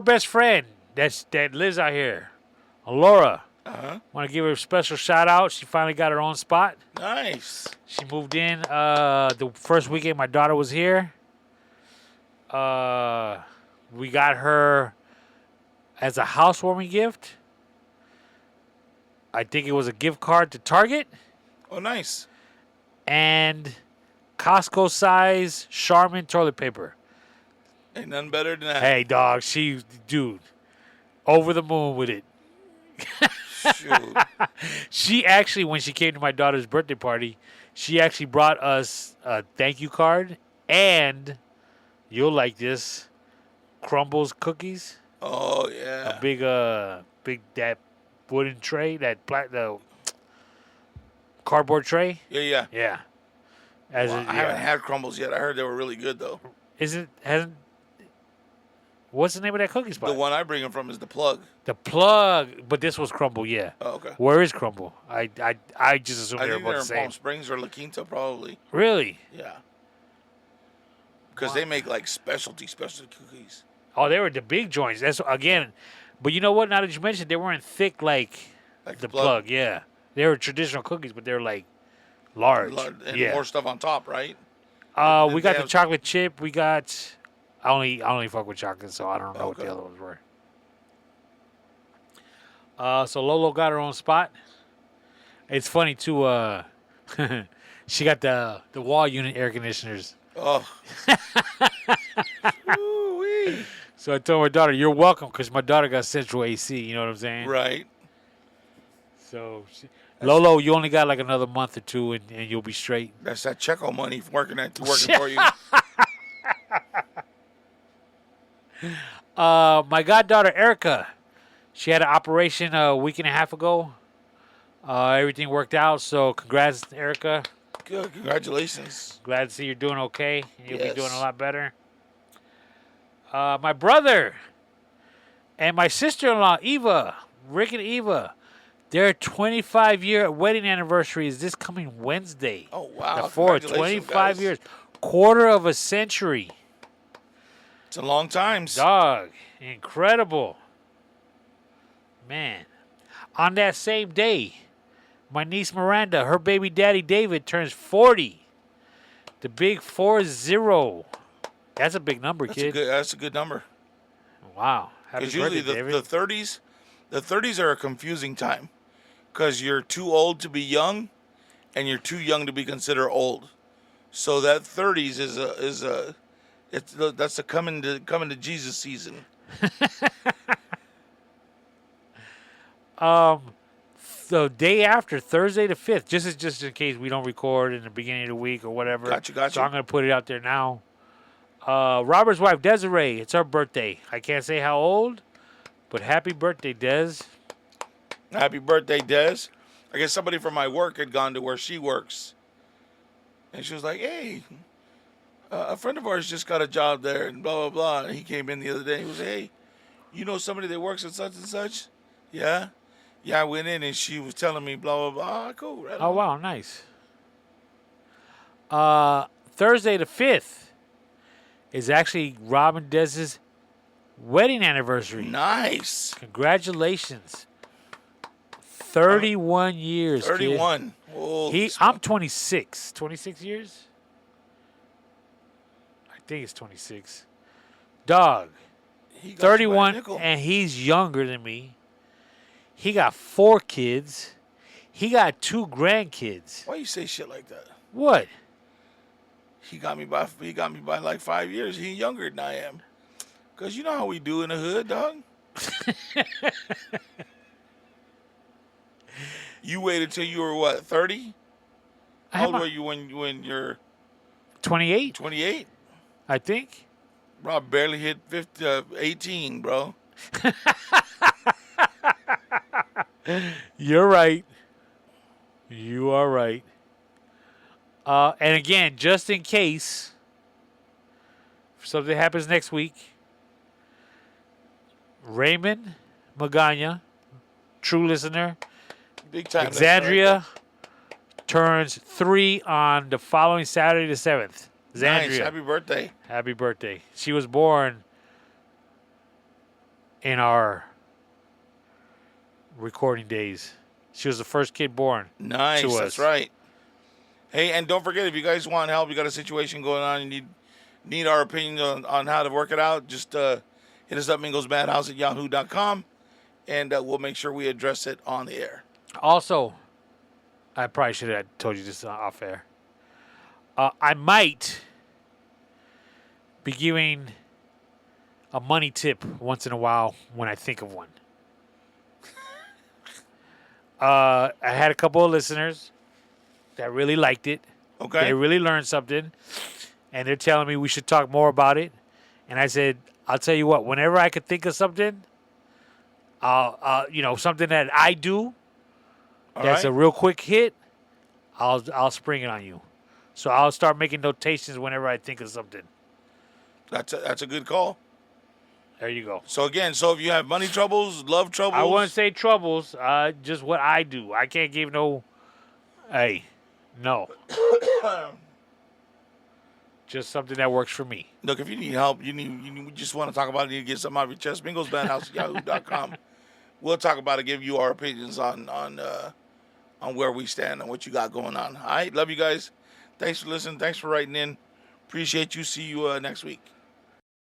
best friend that lives out here, Laura. Want to give her a special shout out. She finally got her own spot. Nice. She moved in the first weekend my daughter was here. We got her as a housewarming gift. I think it was a gift card to Target. Oh, nice. And Costco size Charmin toilet paper. Ain't nothing better than that. Hey, dog, dude, over the moon with it. Shoot. She actually, when she came to my daughter's birthday party, she actually brought us a thank you card and, you'll like this, Crumbles cookies. Oh, yeah. A big that wooden tray, the cardboard tray. Yeah. Yeah. I haven't had crumbles yet. I heard they were really good, though. What's the name of that cookie spot? The one I bring them from is the Plug. The Plug, but this was Crumble, yeah. Oh, okay. Where is Crumble? I just assumed I they were think both they're the in same. Palm Springs or La Quinta, probably. Really? Yeah. Because they make, like, specialty cookies. Oh, they were the big joints. That's again. But you know what? Now that you mentioned, they weren't thick like the plug. Yeah, they were traditional cookies, but they're like large. And yeah. more stuff on top, right? We got the chocolate chip. We got. I only fuck with chocolate, so I don't know what the other ones were. So Lolo got her own spot. It's funny too. She got the wall unit air conditioners. Oh. Ooh-wee. So I told my daughter, "You're welcome," because my daughter got central AC. You know what I'm saying? Right. So, Lolo, you only got like another month or two, and you'll be straight. That's that Checo money working for you. My goddaughter Erica, she had an operation a week and a half ago. Everything worked out, so congrats, Erica. Good, congratulations. Glad to see you're doing okay, and you'll be doing a lot better. My brother and my sister-in-law, Eva, Rick and Eva, their 25-year wedding anniversary is this coming Wednesday. Oh, wow. The 4th, 25 years. Quarter of a century. It's a long time. Dog. Incredible. Man. On that same day, my niece Miranda, her baby daddy David turns 40. The big 40. That's a big number, kid. That's a good number. Wow. Because usually the 30s are a confusing time. Because you're too old to be young, and you're too young to be considered old. So that 30s that's the coming to Jesus season. The day after, Thursday the 5th, just in case we don't record in the beginning of the week or whatever. Gotcha. So I'm going to put it out there now. Robert's wife, Desiree, it's her birthday. I can't say how old, but happy birthday, Des. Happy birthday, Des. I guess somebody from my work had gone to where she works. And she was like, hey, a friend of ours just got a job there and blah, blah, blah. And he came in the other day. He was like, hey, you know somebody that works at such and such? Yeah. Yeah, I went in and she was telling me blah, blah, blah. Oh, cool. Right on. Wow, nice. Thursday the 5th is actually Rob and Dez's wedding anniversary. Nice. Congratulations. 31 years, 31. I'm 26. 26 years? I think it's 26. Dog. 31, and he's younger than me. He got 4 kids. He got 2 grandkids. Why you say shit like that? What? He got me by like 5 years. He younger than I am. Cause you know how we do in the hood, dog. You waited till you were what, 30? How old were you when you're 28? 28? I think. Rob barely hit 18, bro. You're right. You are right. And again, just in case something happens next week, Raymond Magana, true listener, Big time. Exandria turns 3 on the following Saturday the 7th. Xandria. Nice. Happy birthday. Happy birthday. She was born in our recording days. She was the first kid born. Nice. To us. That's right. Hey, and don't forget, if you guys want help, you got a situation going on, you need our opinion on how to work it out, just hit us up, mingosmadhouse@yahoo.com, and we'll make sure we address it on the air. Also, I probably should have told you this off air. I might be giving a money tip once in a while when I think of one. I had a couple of listeners that really liked it. Okay. They really learned something, and they're telling me we should talk more about it. And I said, I'll tell you what, whenever I could think of something, something that I do that's a real quick hit, I'll spring it on you. So I'll start making notations whenever I think of something. That's a good call. There you go. So again, if you have money troubles, love troubles, I wouldn't say troubles, just what I do. I can't give no, no. Just something that works for me. Look, if you need help, you just want to talk about it, you need to get something out of your chest, mingosmadhouse@yahoo.com. We'll talk about it, give you our opinions on where we stand and what you got going on. All right, love you guys. Thanks for listening. Thanks for writing in. Appreciate you. See you next week.